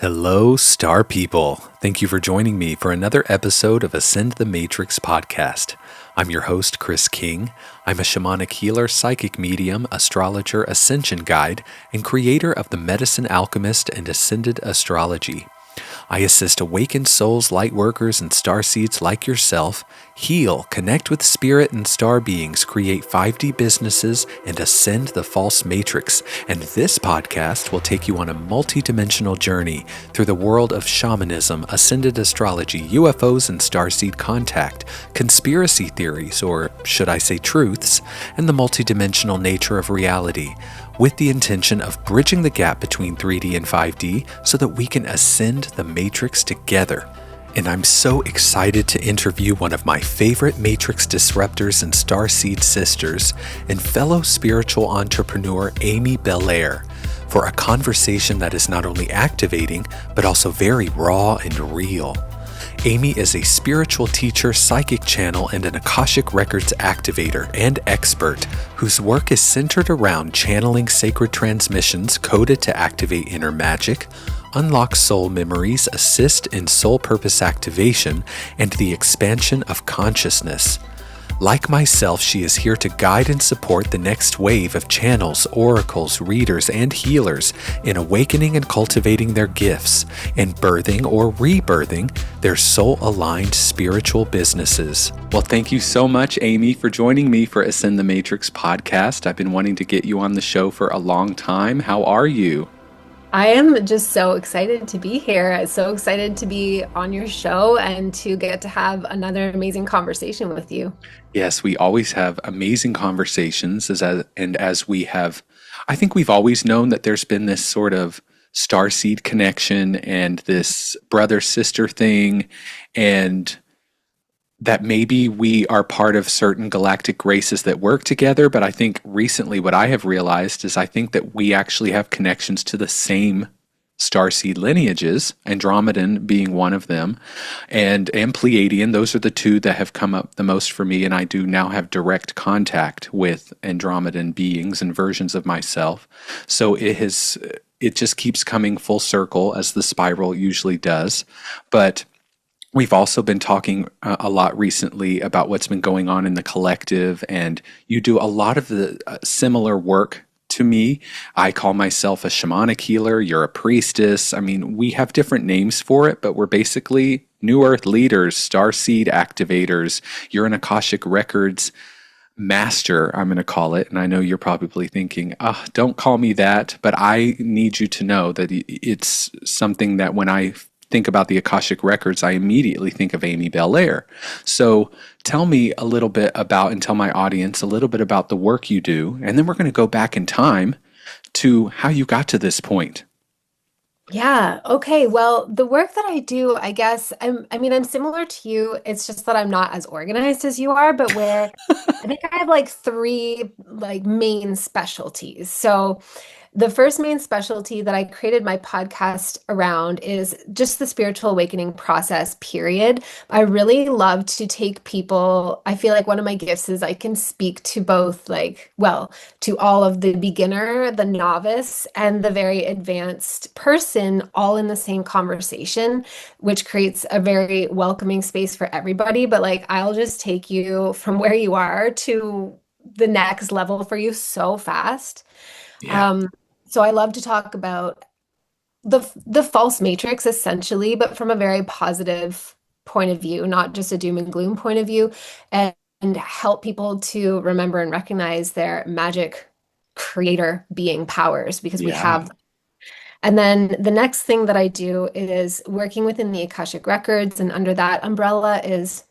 Hello, star people. Thank you for joining me for another episode of Ascend the Matrix podcast. I'm your host, Chrys King. I'm a shamanic healer, psychic medium, astrologer, ascension guide, and creator of the Medicine Alchemist and Ascended Astrology. I assist awakened souls, lightworkers, and starseeds like yourself heal, connect with spirit and star beings, create 5D businesses, and ascend the false matrix. And this podcast will take you on a multi-dimensional journey through the world of shamanism, ascended astrology, UFOs and starseed contact, conspiracy theories, or should I say truths, and the multi-dimensional nature of reality, with the intention of bridging the gap between 3D and 5D so that we can ascend the matrix together. And I'm so excited to interview one of my favorite matrix disruptors and starseed sisters and fellow spiritual entrepreneur Amy Belair for a conversation that is not only activating but also very raw and real. Amy is a spiritual teacher, psychic channel, and an Akashic Records activator and expert whose work is centered around channeling sacred transmissions coded to activate inner magic, unlock soul memories, assist in soul purpose activation, and the expansion of consciousness. Like myself, she is here to guide and support the next wave of channels, oracles, readers, and healers in awakening and cultivating their gifts and birthing or rebirthing their soul-aligned spiritual businesses. Well, thank you so much, Amy, for joining me for Ascend the Matrix podcast. I've been wanting to get you on the show for a long time. How are you? I am just so excited to be here. So excited to be on your show and to get to have another amazing conversation with you. Yes, we always have amazing conversations, as we have, I think we've always known that there's been this sort of starseed connection and this brother-sister thing, and that maybe we are part of certain galactic races that work together. But I think recently what I have realized is I think that we actually have connections to the same starseed lineages, Andromedan being one of them, and Pleiadian. Those are the two that have come up the most for me, and I do now have direct contact with Andromedan beings and versions of myself. So it just keeps coming full circle, as the spiral usually does. But we've also been talking a lot recently about what's been going on in the collective, and you do a lot of the similar work to me. I call myself a shamanic healer. You're a priestess. I mean, we have different names for it, but we're basically New Earth leaders, starseed activators. You're an Akashic Records master, I'm going to call it. And I know you're probably thinking, don't call me that, but I need you to know that it's something that when I think about the Akashic Records, I immediately think of Amy Belair. So tell me a little bit about, and tell my audience a little bit about the work you do, and then we're going to go back in time to how you got to this point. Yeah. Okay. Well, the work that I do, I guess, I'm similar to you. It's just that I'm not as organized as you are, but where I think I have like three like main specialties. So the first main specialty that I created my podcast around is just the spiritual awakening process, period. I really love to take people. I feel like one of my gifts is I can speak to both, to all of the beginner, the novice, and the very advanced person all in the same conversation, which creates a very welcoming space for everybody. But like, I'll just take you from where you are to the next level for you so fast. Yeah. Um, so I love to talk about the false matrix essentially, but from a very positive point of view, not just a doom and gloom point of view, and help people to remember and recognize their magic creator being powers because we Yeah. have. And then the next thing that I do is working within the Akashic Records, and under that umbrella is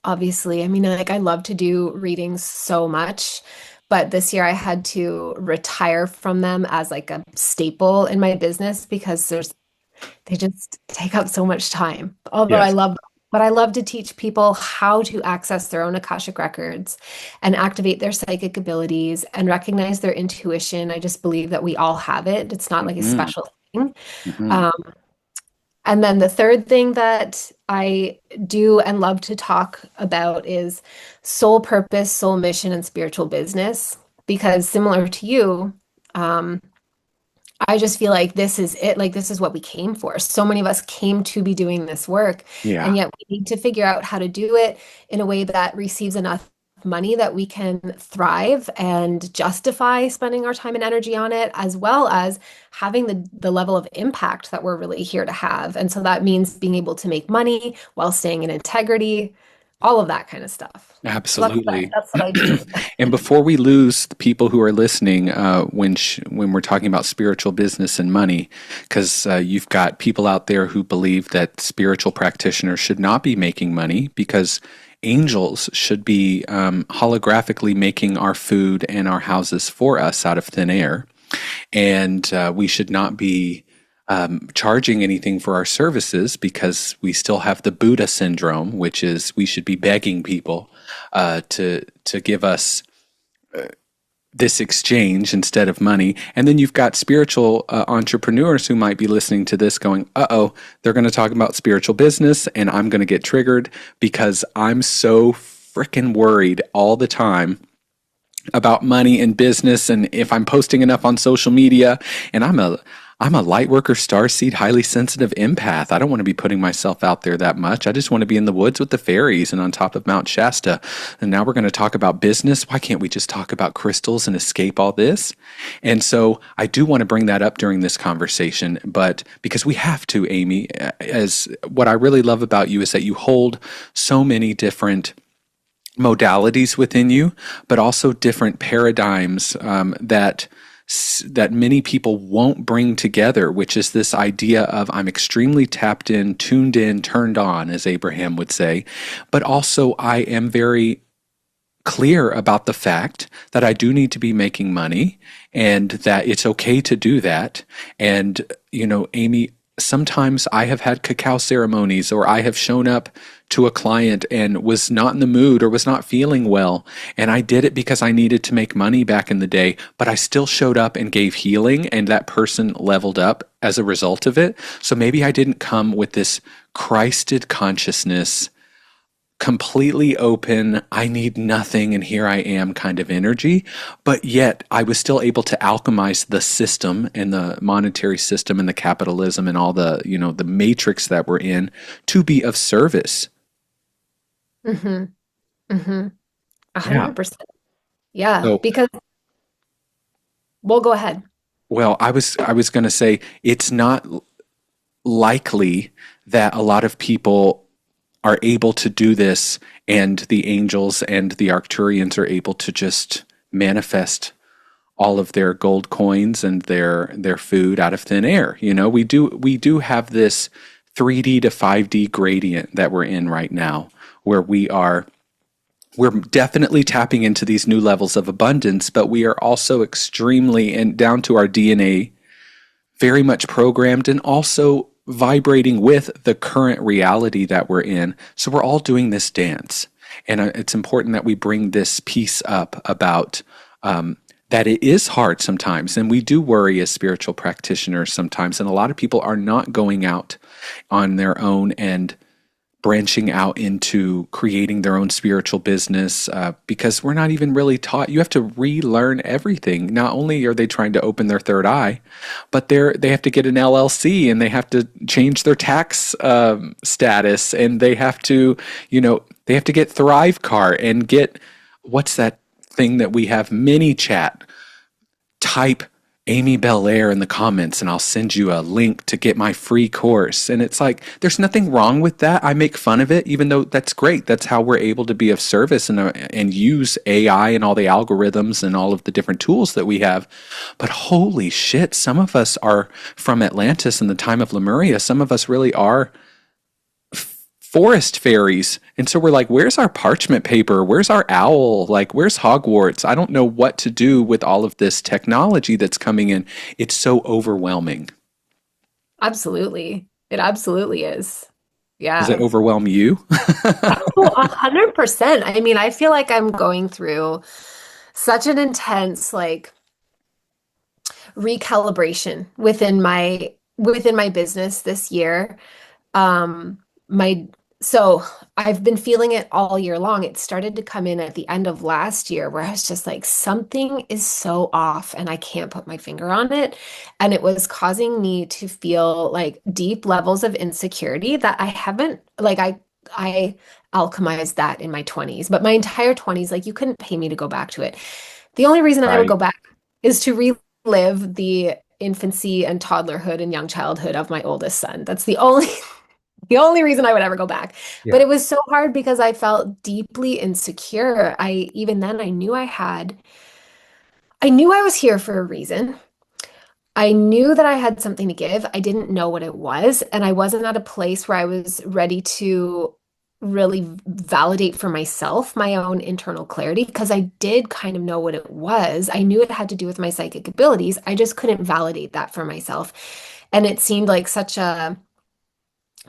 obviously, like I love to do readings so much, but this year I had to retire from them as like a staple in my business because they just take up so much time. Although Yes. but I love to teach people how to access their own Akashic records and activate their psychic abilities and recognize their intuition. I just believe that we all have it. It's not like a Hmm. special thing. Hmm. Um, and then the third thing that I do and love to talk about is soul purpose, soul mission, and spiritual business. Because similar to you, um, I just feel like this is it. Like, this is what we came for. So many of us came to be doing this work, Yeah, and yet we need to figure out how to do it in a way that receives enough money that we can thrive and justify spending our time and energy on it, as well as having the level of impact that we're really here to have. And so that means being able to make money while staying in integrity, all of that kind of stuff. So absolutely. that's what I do. And before we lose the people who are listening, when we're talking about spiritual business and money, because you've got people out there who believe that spiritual practitioners should not be making money because angels should be holographically making our food and our houses for us out of thin air, and we should not be charging anything for our services because we still have the Buddha syndrome, which is we should be begging people to give us this exchange instead of money. And then you've got spiritual entrepreneurs who might be listening to this going, uh-oh, they're going to talk about spiritual business and I'm going to get triggered because I'm so freaking worried all the time about money and business and if I'm posting enough on social media. And I'm a lightworker, starseed, highly sensitive empath. I don't want to be putting myself out there that much. I just want to be in the woods with the fairies and on top of Mount Shasta. And now we're going to talk about business. Why can't we just talk about crystals and escape all this? And so I do want to bring that up during this conversation, but because we have to, Amy, as what I really love about you is that you hold so many different modalities within you, but also different paradigms that many people won't bring together, which is this idea of I'm extremely tapped in, tuned in, turned on, as Abraham would say, but also I am very clear about the fact that I do need to be making money and that it's okay to do that. And, Amy, sometimes I have had cacao ceremonies or I have shown up to a client and was not in the mood or was not feeling well. And I did it because I needed to make money back in the day, but I still showed up and gave healing and that person leveled up as a result of it. So maybe I didn't come with this Christed consciousness, completely open, I need nothing and here I am kind of energy, but yet I was still able to alchemize the system and the monetary system and the capitalism and all the matrix that we're in to be of service. Mm-hmm. Mm-hmm. Yeah. 100%. Yeah, So, because we'll go ahead. well, I was going to say it's not likely that a lot of people are able to do this and the angels and the Arcturians are able to just manifest all of their gold coins and their food out of thin air. We do have this 3D to 5D gradient that we're in right now where we're definitely tapping into these new levels of abundance, but we are also extremely and down to our DNA very much programmed and also vibrating with the current reality that we're in. So we're all doing this dance. And it's important that we bring this piece up about that it is hard sometimes. And we do worry as spiritual practitioners sometimes. And a lot of people are not going out on their own and branching out into creating their own spiritual business because we're not even really taught. You have to relearn everything. Not only are they trying to open their third eye, but they have to get an LLC and they have to change their tax status and they have to get Thrivecart and get what's that thing that we have mini chat. Type Amy Belair in the comments and I'll send you a link to get my free course. And it's like, there's nothing wrong with that. I make fun of it, even though that's great. That's how we're able to be of service and use AI and all the algorithms and all of the different tools that we have. But holy shit, some of us are from Atlantis in the time of Lemuria. Some of us really are forest fairies. And so we're like, where's our parchment paper? Where's our owl? Like, where's Hogwarts? I don't know what to do with all of this technology that's coming in. It's so overwhelming. Absolutely. It absolutely is. Does it Yeah. overwhelm you? Oh, 100%. I mean, I feel like I'm going through such an intense like recalibration within my business this year. My So I've been feeling it all year long. It started to come in at the end of last year where I was just like, something is so off and I can't put my finger on it. And it was causing me to feel like deep levels of insecurity that I haven't, like, I alchemized that in my 20s, but my entire 20s, like, you couldn't pay me to go back to it. The only reason I would Right. go back is to relive the infancy and toddlerhood and young childhood of my oldest son. That's the only reason I would ever go back. But Yeah. it was so hard because I felt deeply insecure. I even then I knew I was here for a reason. I knew that I had something to give. I didn't know what it was, and I wasn't at a place where I was ready to really validate for myself my own internal clarity because I did kind of know what it was. I knew it had to do with my psychic abilities. I just couldn't validate that for myself. And it seemed like such a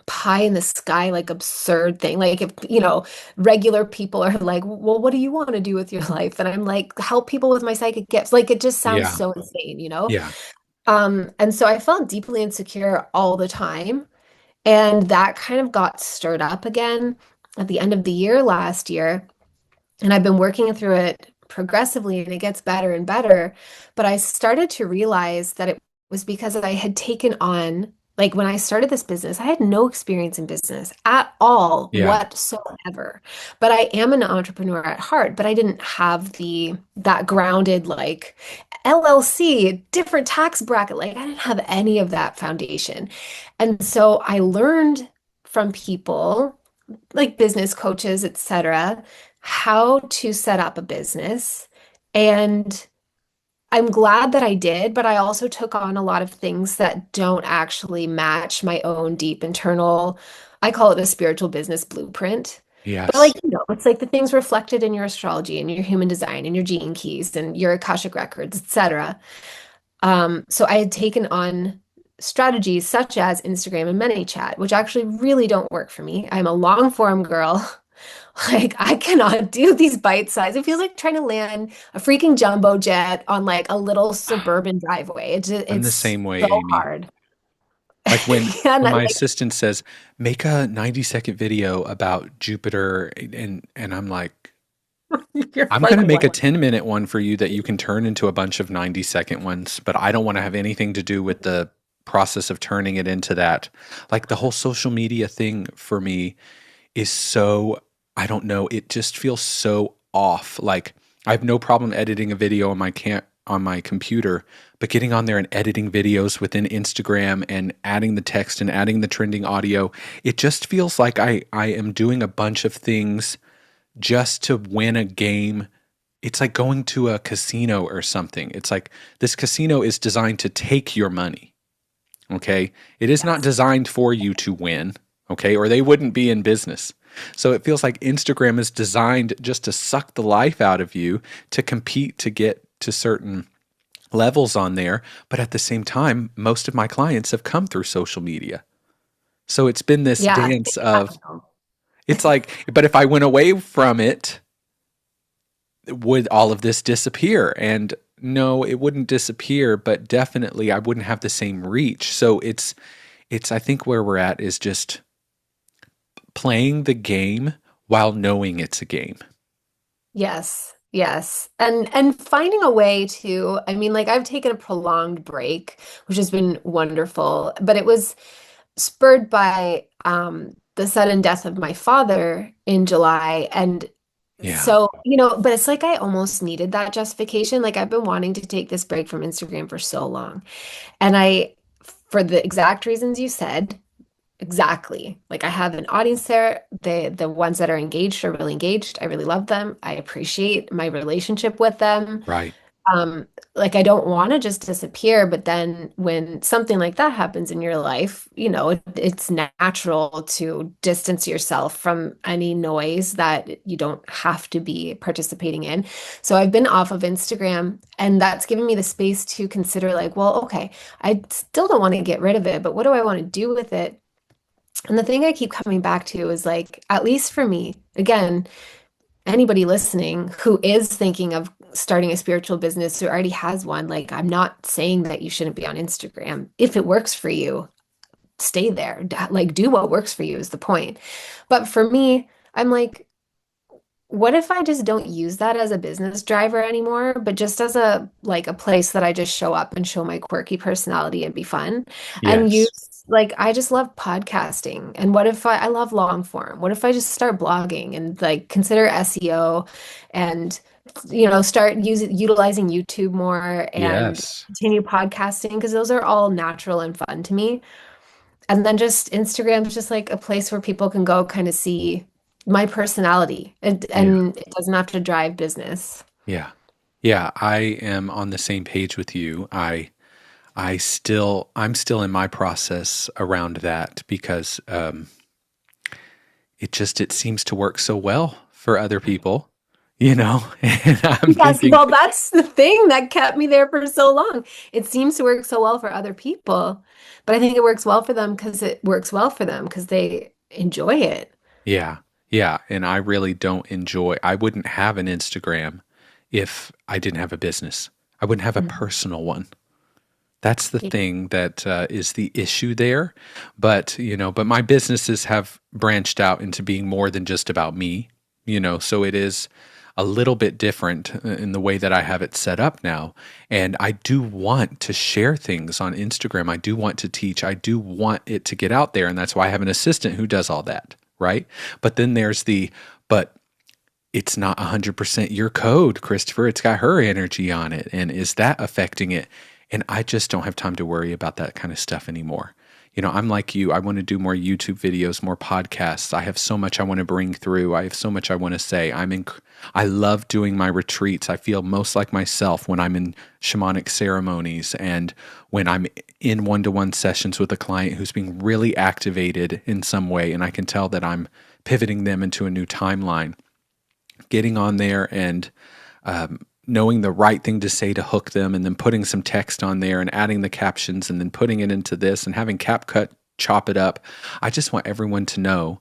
pie in the sky, like absurd thing. Like if, regular people are like, well, what do you want to do with your life? And I'm like, help people with my psychic gifts. Like it just sounds Yeah. so insane, you know? Yeah. And so I felt deeply insecure all the time. And that kind of got stirred up again at the end of the year last year. And I've been working through it progressively and it gets better and better. But I started to realize that it was because I had taken on, like when I started this business, I had no experience in business at all Yeah. whatsoever. But I am an entrepreneur at heart, but I didn't have that grounded like LLC, different tax bracket. Like I didn't have any of that foundation. And so I learned from people like business coaches, etc., how to set up a business. And I'm glad that I did, but I also took on a lot of things that don't actually match my own deep internal, I call it a spiritual business blueprint. But like, Yes. it's like the things reflected in your astrology and your human design and your gene keys and your Akashic records, etc. So I had taken on strategies such as Instagram and ManyChat, which actually really don't work for me. I'm a long form girl. Like I cannot do these bite size. It feels like trying to land a freaking jumbo jet on like a little suburban driveway. I'm the It's same way, so Amy. hard. Like And when I, my like assistant says, make a 90-second video about Jupiter, and I'm like, you're I'm like gonna make a what? 10-minute one for you that you can turn into a bunch of 90-second ones, but I don't want to have anything to do with the process of turning it into that. Like the whole social media thing for me is so, I don't know, it just feels so off. Like I have no problem editing a video on my computer, but getting on there and editing videos within Instagram and adding the text and adding the trending audio, it just feels like I am doing a bunch of things just to win a game. It's like going to a casino or something. It's like this casino is designed to take your money. Okay. It is not Yes. designed for you to win. Okay. Or they wouldn't be in business. So it feels like Instagram is designed just to suck the life out of you to compete to get to certain levels on there. But at the same time, most of my clients have come through social media. So it's been this Yeah. dance of, it's like, but if I went away from it, would all of this disappear? And no, it wouldn't disappear, but definitely I wouldn't have the same reach. So it's I think where we're at is just playing the game while knowing it's a game. Yes. Yes. And finding a way to, I mean, like I've taken a prolonged break, which has been wonderful, but it was spurred by the sudden death of my father in July. And Yeah. so, but it's like I almost needed that justification. Like I've been wanting to take this break from Instagram for so long. And for the exact reasons you said, exactly. Like I have an audience there. The ones that are engaged are really engaged. I really love them. I appreciate my relationship with them. Right. Um, like I don't want to just disappear, but then when something like that happens in your life, it's natural to distance yourself from any noise that you don't have to be participating in. So I've been off of Instagram, and that's given me the space to consider like, well, okay, I still don't want to get rid of it, but what do I want to do with it? And the thing I keep coming back to is like, at least for me, again, anybody listening who is thinking of starting a spiritual business who already has one, like I'm not saying that you shouldn't be on Instagram. If it works for you, stay there. Like, do what works for you is the point. But for me, I'm like, what if I just don't use that as a business driver anymore, but just as a like a place that I just show up and show my quirky personality and be fun and Yes. use like I just love podcasting. And what if I love long form? What if I just start blogging and like consider SEO and start utilizing YouTube more and Yes. continue podcasting because those are all natural and fun to me. And then just Instagram's just like a place where people can go kind of see my personality Yeah. and it doesn't have to drive business. Yeah. Yeah. I am on the same page with you. I'm still in my process around that because it seems to work so well for other people, and I'm Yes, thinking, well, that's the thing that kept me there for so long. It seems to work so well for other people, but I think it works well for them because it works well for them because they enjoy it. yeah, yeah. And I really don't I wouldn't have an Instagram if I didn't have a business. I wouldn't have a Mhm. personal one. That's the Yeah. thing that is the issue there. But my businesses have branched out into being more than just about me, so it is a little bit different in the way that I have it set up now. And I do want to share things on Instagram. I do want to teach. I do want it to get out there. And that's why I have an assistant who does all that. Right. But then but it's not 100% your code, Christopher. It's got her energy on it. And is that affecting it? And I just don't have time to worry about that kind of stuff anymore. I'm like you. I want to do more YouTube videos, more podcasts. I have so much I want to bring through. I have so much I want to say. I love doing my retreats. I feel most like myself when I'm in shamanic ceremonies and when I'm in one-to-one sessions with a client who's being really activated in some way. And I can tell that I'm pivoting them into a new timeline, getting on there and knowing the right thing to say to hook them, and then putting some text on there and adding the captions and then putting it into this and having CapCut chop it up. I just want everyone to know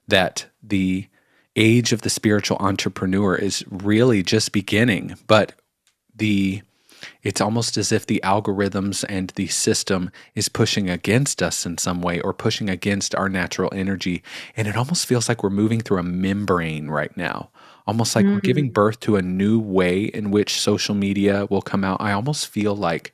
that the age of the spiritual entrepreneur is really just beginning, but it's almost as if the algorithms and the system is pushing against us in some way or pushing against our natural energy. And it almost feels like we're moving through a membrane right now, almost like we're giving Mm. birth to a new way in which social media will come out. I almost feel like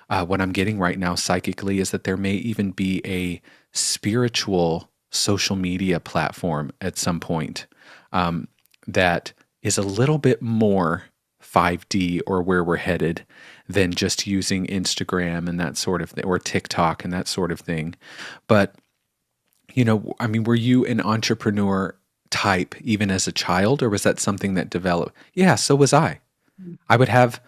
what I'm getting right now psychically is that there may even be a spiritual social media platform at some point that is a little bit more 5D or where we're headed than just using Instagram and that sort of thing, or TikTok and that sort of thing. But, I mean, were you an entrepreneur type even as a child, or was that something that developed? Yeah, so was I. I would have,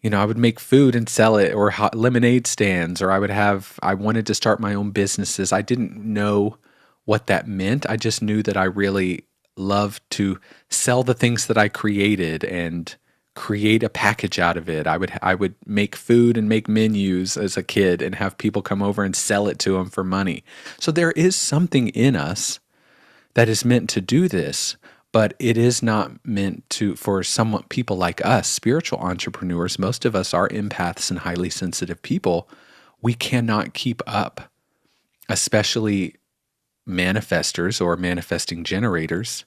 I would make food and sell it, or hot lemonade stands, or I wanted to start my own businesses. I didn't know what that meant. I just knew that I really loved to sell the things that I created and create a package out of it. I would make food and make menus as a kid and have people come over and sell it to them for money. So there is something in us that is meant to do this, but it is not meant for people like us, spiritual entrepreneurs. Most of us are empaths and highly sensitive people. We cannot keep up, especially manifestors or manifesting generators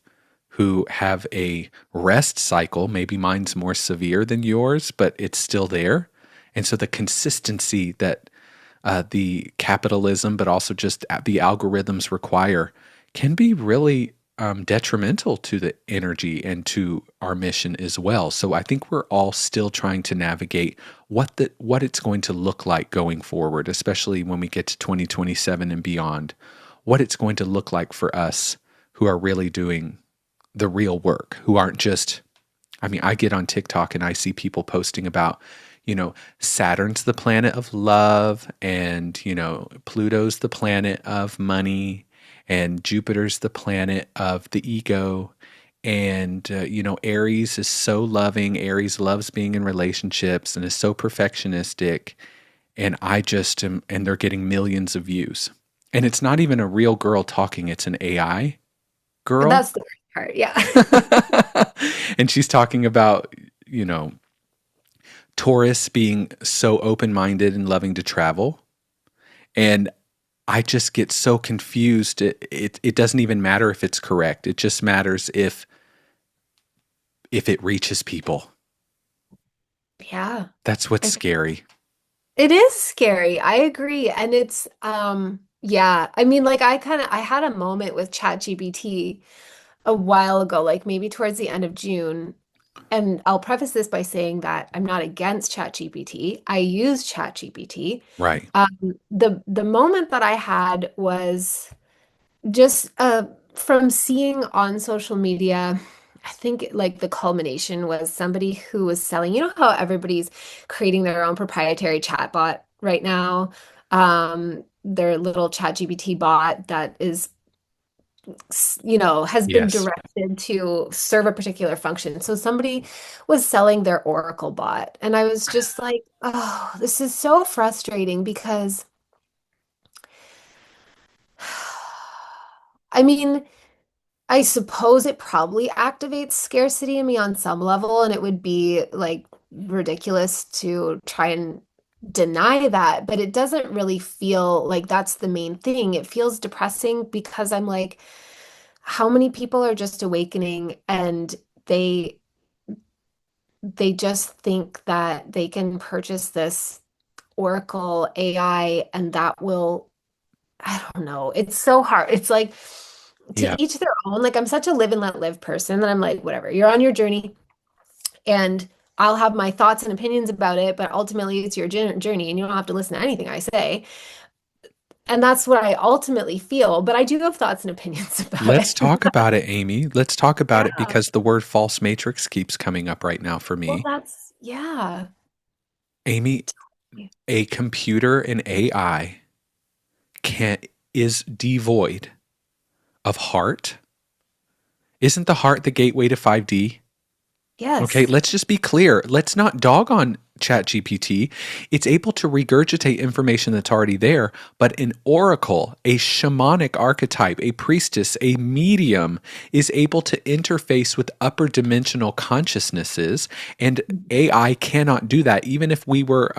who have a rest cycle. Maybe mine's more severe than yours, but it's still there. And so the consistency that the capitalism, but also just the algorithms require, can be really detrimental to the energy and to our mission as well. So I think we're all still trying to navigate what it's going to look like going forward, especially when we get to 2027 and beyond, what it's going to look like for us who are really doing the real work, who aren't just, I mean, I get on TikTok and I see people posting about, Saturn's the planet of love, and, Pluto's the planet of money, and Jupiter's the planet of the ego. And, Aries is so loving. Aries loves being in relationships and is so perfectionistic. And and they're getting millions of views. And it's not even a real girl talking, it's an AI girl. That's the worst part. Yeah. And she's talking about, you know, Taurus being so open minded and loving to travel. And I just get so confused. It doesn't even matter if it's correct. It just matters if it reaches people. Yeah. That's what's I scary. It is scary. I agree. And it's yeah. I mean, like I had a moment with ChatGPT a while ago, like maybe towards the end of June. And I'll preface this by saying that I'm not against ChatGPT. I use ChatGPT. Right. The moment that I had was just from seeing on social media, I think like the culmination was somebody who was selling, you know how everybody's creating their own proprietary chatbot right now? Their little ChatGPT bot that is, has been Yes. directed to serve a particular function. So somebody was selling their Oracle bot, and I was just like, oh, this is so frustrating because I mean, I suppose it probably activates scarcity in me on some level, and it would be like ridiculous to try and deny that, but it doesn't really feel like that's the main thing. It feels depressing because I'm like, how many people are just awakening and they they just think that they can purchase this Oracle AI and that will, I don't know. It's so hard. It's like Yeah. to each their own. Like I'm such a live and let live person that I'm like, whatever, you're on your journey and I'll have my thoughts and opinions about it, but ultimately it's your journey and you don't have to listen to anything I say. And that's what I ultimately feel, but I do have thoughts and opinions about Let's it. talk about it, Amy. Let's talk about it Yeah. because the word false matrix keeps coming up right now for Well, me. yeah. Amy, a computer and AI can is devoid of heart. Isn't the heart the gateway to 5D? Okay, Yes. let's just be clear. Let's not dog on ChatGPT. It's able to regurgitate information that's already there, but an oracle, a shamanic archetype, a priestess, a medium is able to interface with upper dimensional consciousnesses, and AI cannot do that. Even if we were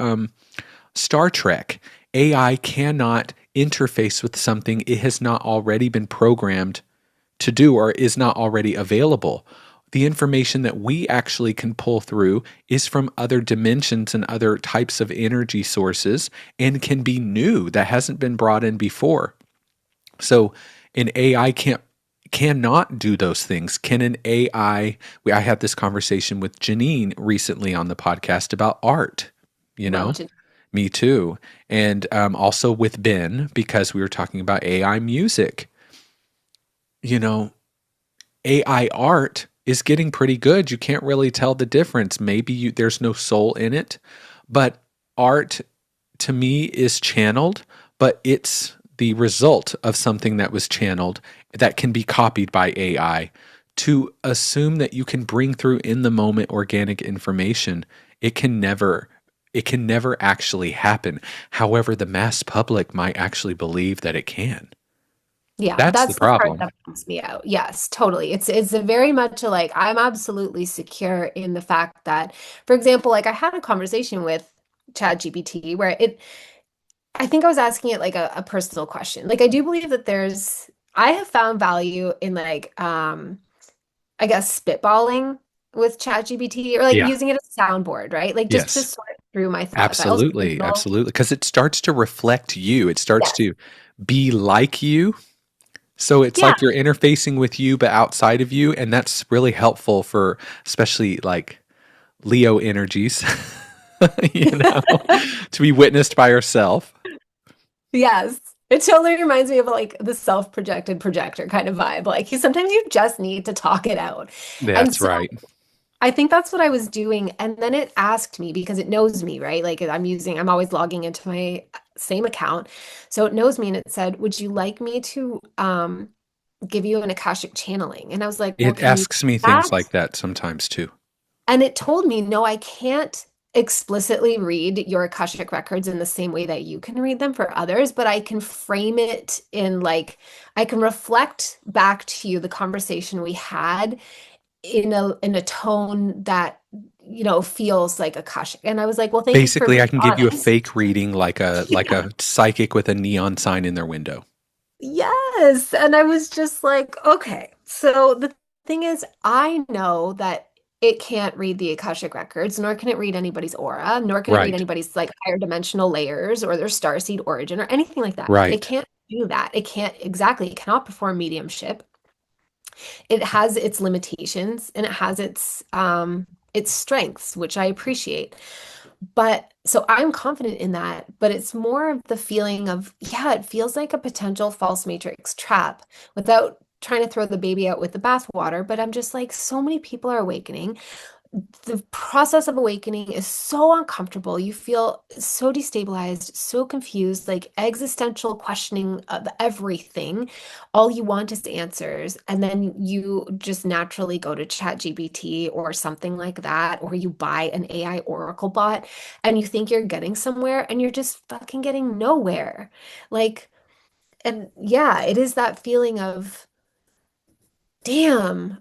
Star Trek, AI cannot interface with something it has not already been programmed to do or is not already available. The information that we actually can pull through is from other dimensions and other types of energy sources and can be new that hasn't been brought in before. So an AI cannot do those things. Can an AI I had this conversation with Janine recently on the podcast about art, you Love know? to. Me too. And also with Ben, because we were talking about AI music. You know, AI art is getting pretty good. You can't really tell the difference. Maybe there's no soul in it, but art to me is channeled, but it's the result of something that was channeled that can be copied by AI. To assume that you can bring through in the moment organic information, it can never actually happen. However, the mass public might actually believe that it can. Yeah, That's the that's the part problem. that bums me out. Yes, totally. It's a very much a, like I'm absolutely secure in the fact that, for example, like I had a conversation with ChatGPT where I think I was asking it like a personal question. Like I do believe that I have found value in like I guess spitballing with ChatGPT or like Yeah. using it as a soundboard, right? Like just to Yes. sort through my thoughts. I also Absolutely, journal. absolutely. Because it starts to reflect you. It starts Yes. to be like you. So it's Yeah. like you're interfacing with you, but outside of you. And that's really helpful for especially like Leo energies, you know, to be witnessed by yourself. Yes. It totally reminds me of like the self-projected projector kind of vibe. Like sometimes you just need to talk it out. And That's so right. I think that's what I was doing. And then it asked me because it knows me, right? Like I'm always logging into my same account. So it knows me and it said, would you like me to give you an Akashic channeling? And I was like, well, It can you do asks me things that? like that sometimes too. And it told me, no, I can't explicitly read your Akashic records in the same way that you can read them for others, but I can frame it in like, I can reflect back to you the conversation we had in a tone that feels like Akashic. And I was like, well, thank you for Basically, I being can give you a honest. fake reading like Yeah. a psychic with a neon sign in their window. Yes. And I was just like, okay. So the thing is, I know that it can't read the Akashic records, nor can it read anybody's aura, nor can it read Right. anybody's like higher dimensional layers or their starseed origin or anything like that. It Right. can't do that. It can't exactly, it cannot perform mediumship. It has its limitations and it has its strengths, which I appreciate. But so I'm confident in that, but it's more of the feeling of, yeah, it feels like a potential false matrix trap without trying to throw the baby out with the bathwater. But I'm just like, so many people are awakening. The process of awakening is so uncomfortable. You feel so destabilized, so confused, like existential questioning of everything. All you want is answers. And then you just naturally go to ChatGPT or something like that, or you buy an AI Oracle bot and you think you're getting somewhere and you're just fucking getting nowhere. Like, and yeah, it is that feeling of, damn.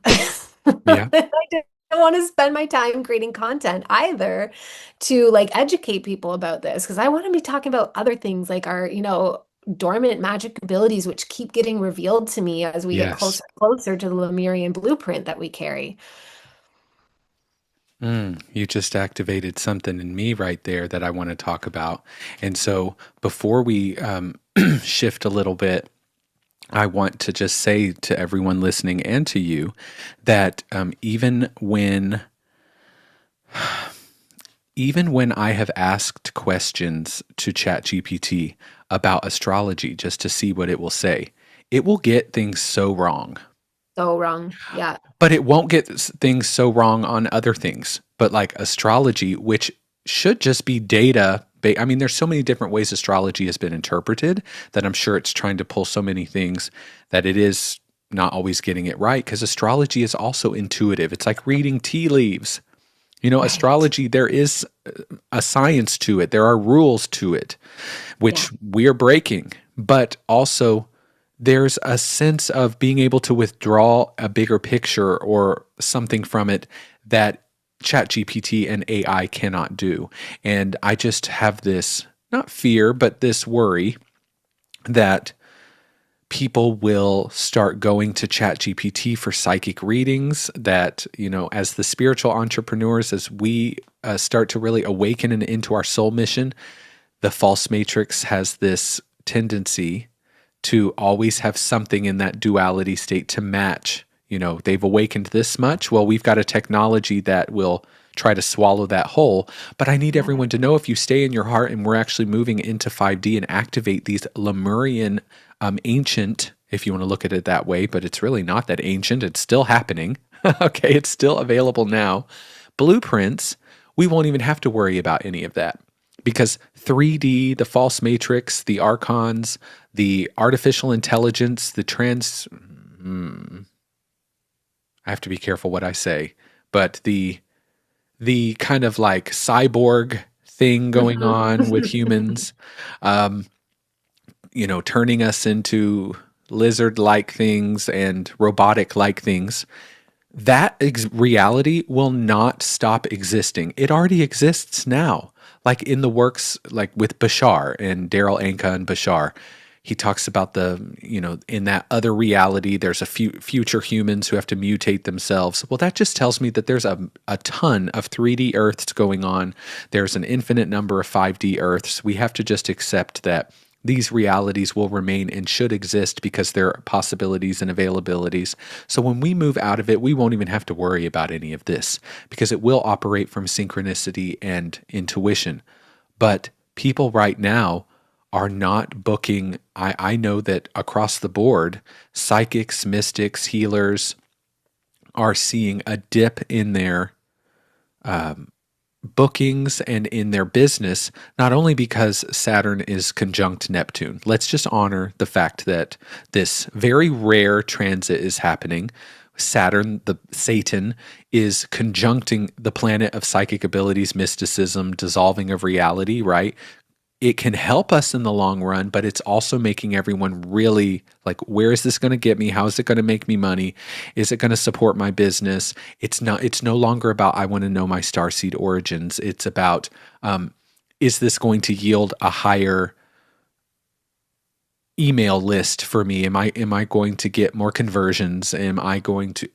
Yeah. I don't want to spend my time creating content either to like educate people about this because I want to be talking about other things like our, dormant magic abilities, which keep getting revealed to me as we get Yes. closer and closer to the Lemurian blueprint that we carry. You just activated something in me right there that I want to talk about. And so before we shift a little bit, I want to just say to everyone listening and to you that even when I have asked questions to ChatGPT about astrology just to see what it will say, it will get things so wrong. So wrong. Yeah. But it won't get things so wrong on other things. But like astrology, which should just be data. I mean, there's so many different ways astrology has been interpreted that I'm sure it's trying to pull so many things that it is not always getting it right because astrology is also intuitive. It's like reading tea leaves. Right. Astrology, there is a science to it. There are rules to it, Yeah. which we are breaking. But also, there's a sense of being able to withdraw a bigger picture or something from it that ChatGPT and AI cannot do. And I just have this, not fear, but this worry that people will start going to ChatGPT for psychic readings, that, as the spiritual entrepreneurs, as we start to really awaken and into our soul mission, the false matrix has this tendency to always have something in that duality state to match. They've awakened this much. Well, we've got a technology that will try to swallow that whole. But I need Yeah. everyone to know if you stay in your heart and we're actually moving into 5D and activate these Lemurian ancient, if you want to look at it that way, but it's really not that ancient. It's still happening. Okay, it's still available now. Blueprints, we won't even have to worry about any of that because 3D, the false matrix, the archons, the artificial intelligence, I have to be careful what I say, but the kind of like cyborg thing going on with humans, um, turning us into lizard-like things and robotic-like things, that reality will not stop existing. It already exists now. Like in the works, like with Bashar and Daryl Anka and Bashar, he talks about in that other reality, there's a few future humans who have to mutate themselves. Well, that just tells me that there's a ton of 3D Earths going on. There's an infinite number of 5D Earths. We have to just accept that these realities will remain and should exist because there are possibilities and availabilities. So when we move out of it, we won't even have to worry about any of this because it will operate from synchronicity and intuition. But people right now are not booking. I know that across the board, psychics, mystics, healers are seeing a dip in their bookings and in their business, not only because Saturn is conjunct Neptune. Let's just honor the fact that this very rare transit is happening. Saturn, the Satan, is conjuncting the planet of psychic abilities, mysticism, dissolving of reality, right? it can help us in the long run, but it's also making everyone really like, where is this going to get me? How is it going to make me money? Is it going to support my business? It's no longer about, I want to know my starseed origins. It's about, is this going to yield a higher email list for me? Am I going to get more conversions? Am I going to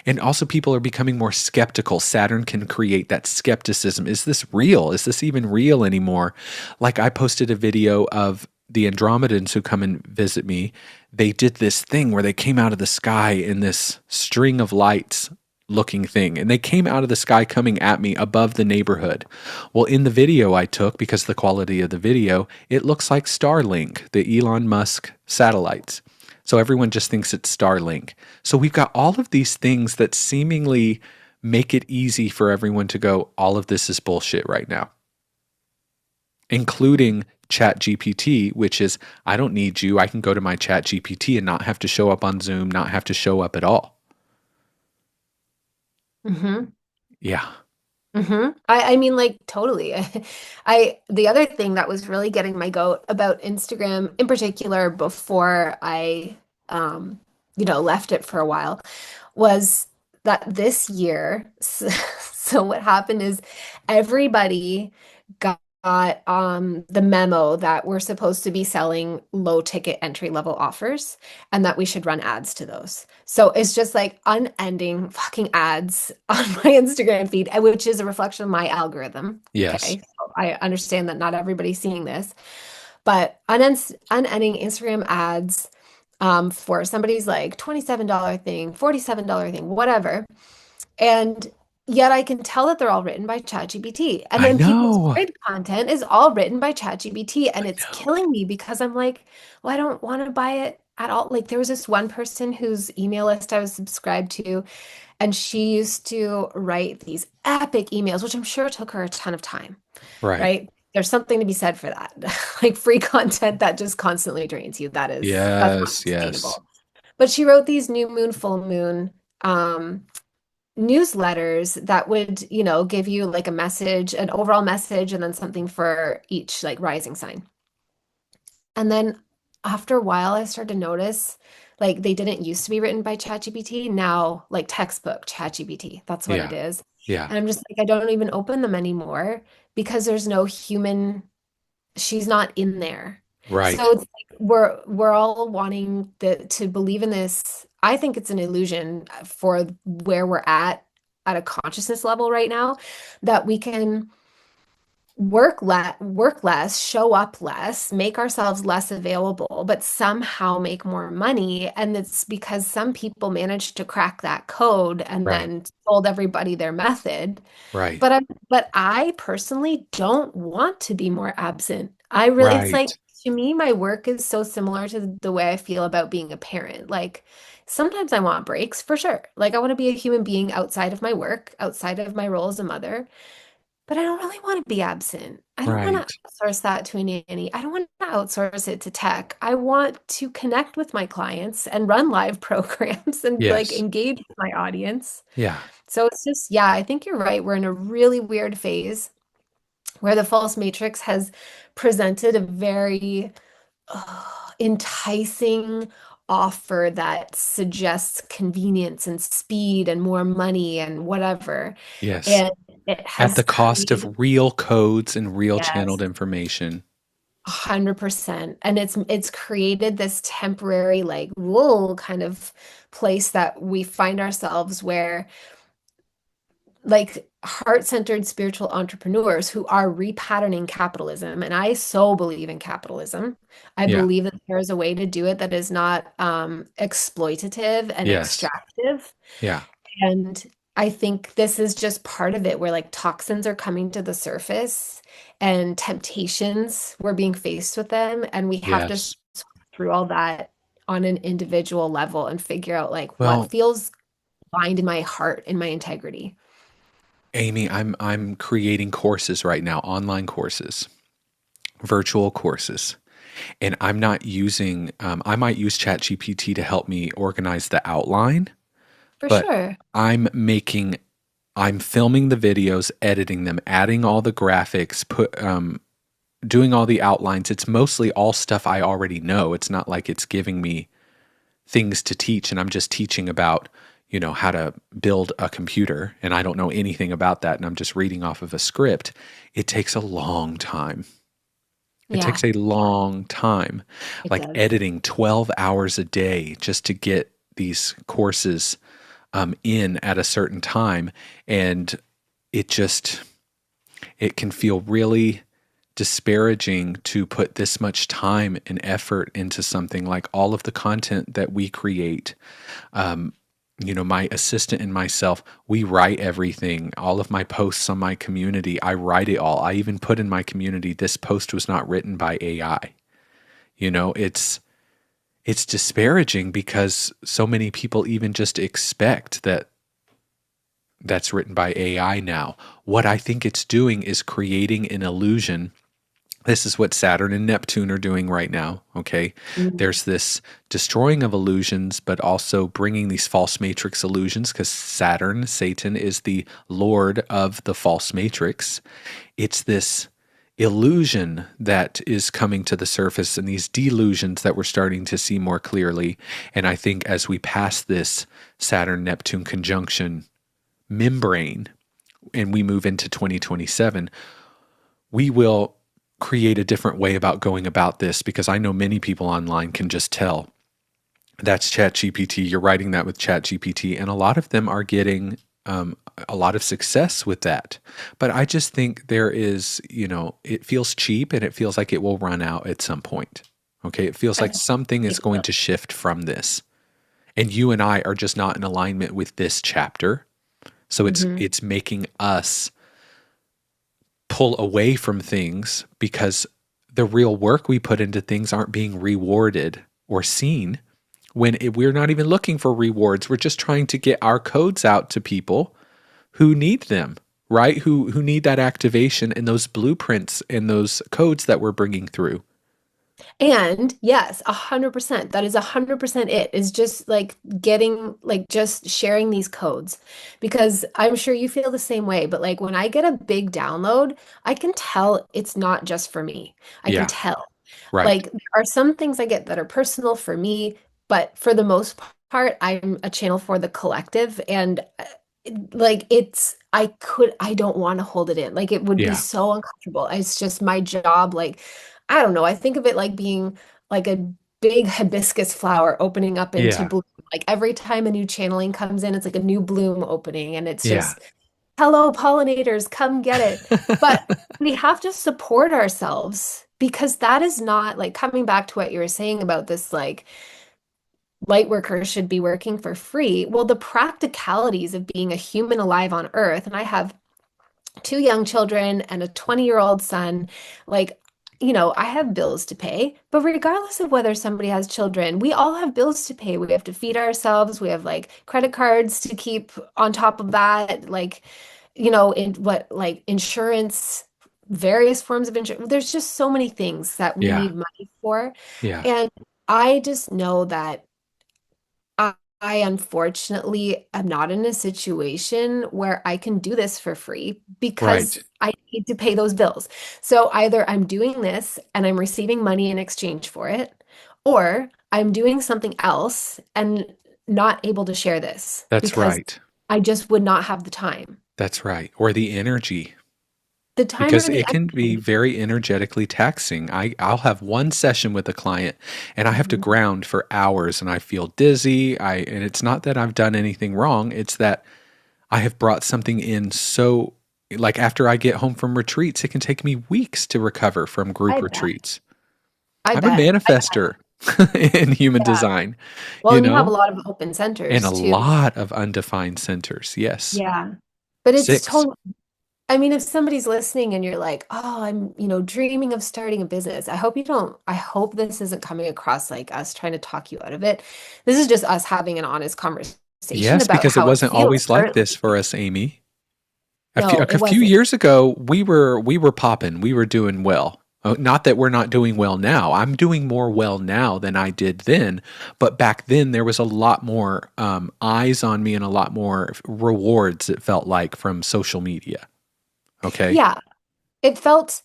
and also people are becoming more skeptical. Saturn can create that skepticism. Is this real? Is this even real anymore? Like, I posted a video of the Andromedans who come and visit me. They did this thing where they came out of the sky in this string of lights looking thing, and they came out of the sky coming at me above the neighborhood. Well, in the video I took, because of the quality of the video, it looks like Starlink, the Elon Musk satellites. So everyone just thinks it's Starlink. So we've got all of these things that seemingly make it easy for everyone to go, all of this is bullshit right now, including ChatGPT, which is, I don't need you. I can go to my ChatGPT and not have to show up on Zoom, not have to show up at all. Mm-hmm. Yeah. Mm-hmm. I mean, like, totally. The other thing that was really getting my goat about Instagram in particular before I, left it for a while was that this year, so what happened is everybody got the memo that we're supposed to be selling low ticket entry level offers and that we should run ads to those. So it's just like unending fucking ads on my Instagram feed, which is a reflection of my algorithm. Yes. Okay. So I understand that not everybody's seeing this, but unending Instagram ads for somebody's like $27 thing, $47 thing, whatever. And yet I can tell that they're all written by ChatGPT. And I then people's know. grid content is all written by ChatGPT. And I it's know. killing me because I'm like, well, I don't want to buy it at all. Like there was this one person whose email list I was subscribed to, and she used to write these epic emails, which I'm sure took her a ton of time, Right. right? There's something to be said for that. Like free content that just constantly drains you. That's not Yes. Yes. sustainable. But she wrote these new moon, full moon newsletters that would, give you like a message, an overall message, and then something for each like rising sign. And then after a while, I started to notice like they didn't used to be written by ChatGPT. Now, like textbook ChatGPT, that's what it Yeah. is. Yeah. And I'm just like, I don't even open them anymore because there's no human, she's not in there. So Right. it's like we're all wanting to believe in this. I think it's an illusion for where we're at a consciousness level right now that we can work less, show up less, make ourselves less available, but somehow make more money. And it's because some people managed to crack that code and Right. then told everybody their method. Right. But I personally don't want to be more absent. It's like Right. to me, my work is so similar to the way I feel about being a parent. Like sometimes I want breaks for sure. Like I want to be a human being outside of my work, outside of my role as a mother. But I don't really want to be absent. I don't want Right. to outsource that to a nanny. I don't want to outsource it to tech. I want to connect with my clients and run live programs and like Yes. engage with my audience. Yeah. So it's just, yeah, I think you're right. We're in a really weird phase where the false matrix has presented a very enticing offer that suggests convenience and speed and more money and whatever. Yes. And it At has the cost created, of real codes and real yes, channeled information. 100%. And it's created this temporary, like, whoa, kind of place that we find ourselves where like heart-centered spiritual entrepreneurs who are repatterning capitalism. And I so believe in capitalism. I Yeah. believe that there is a way to do it that is not exploitative and Yes. extractive. Yeah. And I think this is just part of it where like toxins are coming to the surface and temptations, we're being faced with them. And we have to Yes. sort through all that on an individual level and figure out like what Well, feels aligned in my heart, in my integrity. Amy, I'm creating courses right now, online courses, virtual courses. And I'm not using I might use ChatGPT to help me organize the outline, For but sure. I'm making I'm filming the videos, editing them, adding all the graphics, doing all the outlines, it's mostly all stuff I already know. It's not like it's giving me things to teach and I'm just teaching about, how to build a computer and I don't know anything about that and I'm just reading off of a script. It takes a long time. It Yeah, takes a long time, it like does. editing 12 hours a day just to get these courses in at a certain time. And it just, it can feel really disparaging to put this much time and effort into something like all of the content that we create. My assistant and myself, we write everything. All of my posts on my community, I write it all. I even put in my community, this post was not written by AI. It's disparaging because so many people even just expect that that's written by AI now. What I think it's doing is creating an illusion. This is what Saturn and Neptune are doing right now, okay? Mm. There's this destroying of illusions, but also bringing these false matrix illusions because Saturn, Satan, is the lord of the false matrix. It's this illusion that is coming to the surface and these delusions that we're starting to see more clearly. And I think as we pass this Saturn-Neptune conjunction membrane and we move into 2027, we will create a different way about going about this because I know many people online can just tell that's ChatGPT. You're writing that with ChatGPT, and a lot of them are getting a lot of success with that. But I just think there is, it feels cheap and it feels like it will run out at some point. Okay, it feels like I something is think going so. to shift from this, and you and I are just not in alignment with this chapter. So Mhm. it's making us pull away from things because the real work we put into things aren't being rewarded or seen when we're not even looking for rewards. We're just trying to get our codes out to people who need them, right? Who need that activation and those blueprints and those codes that we're bringing through. And yes, 100%. That is 100% it. Is just like getting like just sharing these codes because I'm sure you feel the same way. But like when I get a big download, I can tell it's not just for me. I can Yeah, tell. right. Like there are some things I get that are personal for me, but for the most part, I'm a channel for the collective. And like I don't want to hold it in. Like it would be Yeah, so uncomfortable. It's just my job. Like, I don't know. I think of it like being like a big hibiscus flower opening up into yeah, bloom. Like every time a new channeling comes in, it's like a new bloom opening. And it's yeah. just, hello, pollinators, come get it. But we have to support ourselves because that is not like coming back to what you were saying about this, like light workers should be working for free. Well, the practicalities of being a human alive on Earth, and I have two young children and a 20-year-old son, like, I have bills to pay, but regardless of whether somebody has children, we all have bills to pay. We have to feed ourselves. We have like credit cards to keep on top of that, like, in what like insurance, various forms of insurance. There's just so many things that we Yeah, need money for. yeah. And I just know that I unfortunately am not in a situation where I can do this for free because Right. I need to pay those bills. So either I'm doing this and I'm receiving money in exchange for it, or I'm doing something else and not able to share this That's because right. I just would not have the time. That's right. Or the energy. The time or Because the it can be energy. very energetically taxing. I'll have one session with a client and I have to Mhm. ground for hours and I feel dizzy. And it's not that I've done anything wrong. It's that I have brought something in so like after I get home from retreats, it can take me weeks to recover from group I bet. retreats. I I'm a bet. manifester in human Yeah. design, Well, you and you have a know, lot of open and a centers too. lot of undefined centers. Yes. Yeah. But it's Six. totally, I mean, if somebody's listening and you're like, oh, I'm, dreaming of starting a business, I hope this isn't coming across like us trying to talk you out of it. This is just us having an honest conversation Yes, about because it how it wasn't feels always like this currently. for us, Amy. No, A it few wasn't. years ago, we were popping, we were doing well. Not that we're not doing well now. I'm doing more well now than I did then. But back then, there was a lot more eyes on me and a lot more rewards. It felt like from social media. Okay. Yeah, it felt.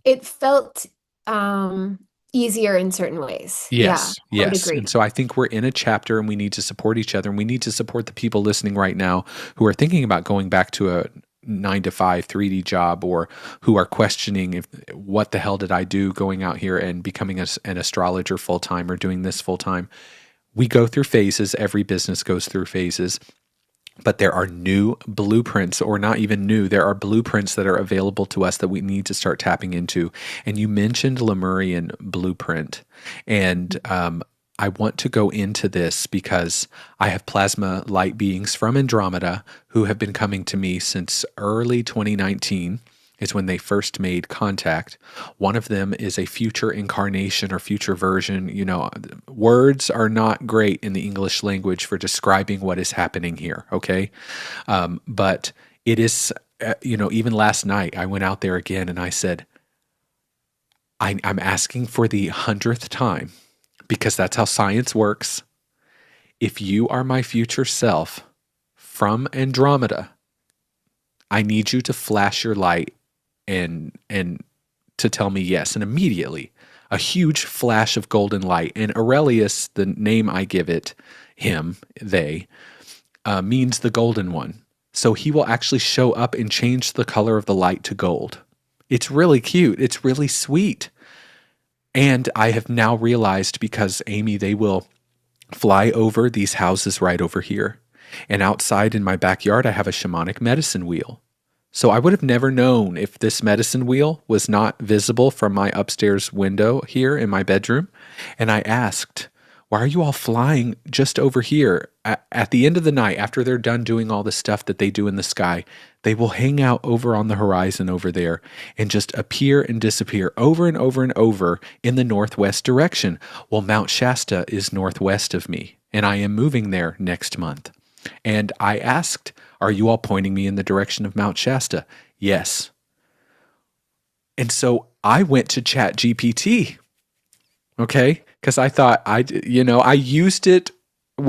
it felt um easier in certain ways. Yeah, Yes, I would yes. And agree. so I think we're in a chapter and we need to support each other and we need to support the people listening right now who are thinking about going back to a 9 to 5 3D job or who are questioning if what the hell did I do going out here and becoming an astrologer full time or doing this full time. We go through phases, every business goes through phases. But there are new blueprints, or not even new, there are blueprints that are available to us that we need to start tapping into. And you mentioned Lemurian Blueprint. And I want to go into this because I have plasma light beings from Andromeda who have been coming to me since early 2019 is when they first made contact. One of them is a future incarnation or future version. You know, words are not great in the English language for describing what is happening here, okay? But it is, even last night I went out there again and I said, I'm asking for the 100th time because that's how science works. If you are my future self from Andromeda, I need you to flash your light and to tell me yes. And immediately, a huge flash of golden light. And Aurelius, the name I give it, him, they, means the golden one. So he will actually show up and change the color of the light to gold. It's really cute. It's really sweet. And I have now realized because Amy, they will fly over these houses right over here. And outside in my backyard, I have a shamanic medicine wheel. So I would have never known if this medicine wheel was not visible from my upstairs window here in my bedroom. And I asked, why are you all flying just over here? At the end of the night, after they're done doing all the stuff that they do in the sky, they will hang out over on the horizon over there and just appear and disappear over and over and over in the northwest direction. Well, Mount Shasta is northwest of me, and I am moving there next month. And I asked, are you all pointing me in the direction of Mount Shasta? Yes. And so I went to ChatGPT, okay? Because I thought I used it.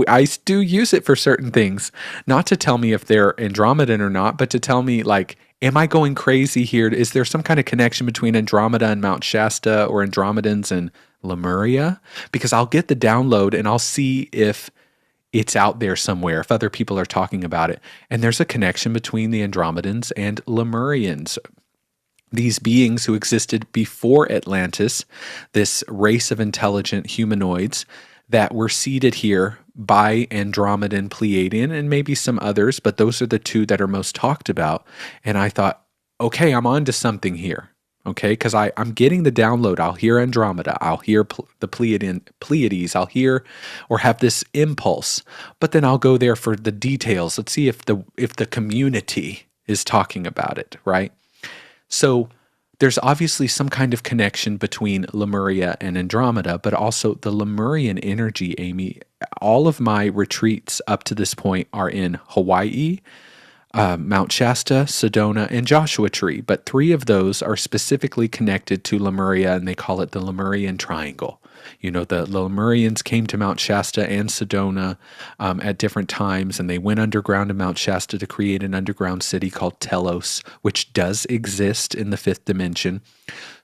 I do use it for certain things, not to tell me if they're Andromedan or not, but to tell me, like, am I going crazy here? Is there some kind of connection between Andromeda and Mount Shasta or Andromedans and Lemuria? Because I'll get the download and I'll see if it's out there somewhere, if other people are talking about it. And there's a connection between the Andromedans and Lemurians, these beings who existed before Atlantis, this race of intelligent humanoids that were seeded here by Andromedan, Pleiadian, and maybe some others, but those are the two that are most talked about. And I thought, okay, I'm on to something here. Okay, because I'm getting the download. I'll hear Andromeda. I'll hear the Pleiades. I'll hear or have this impulse, but then I'll go there for the details. Let's see if the community is talking about it, right? So there's obviously some kind of connection between Lemuria and Andromeda, but also the Lemurian energy, Amy. All of my retreats up to this point are in Hawaii, Mount Shasta, Sedona, and Joshua Tree, but 3 of those are specifically connected to Lemuria, and they call it the Lemurian Triangle. You know, the Lemurians came to Mount Shasta and Sedona at different times, and they went underground in Mount Shasta to create an underground city called Telos, which does exist in the 5th dimension.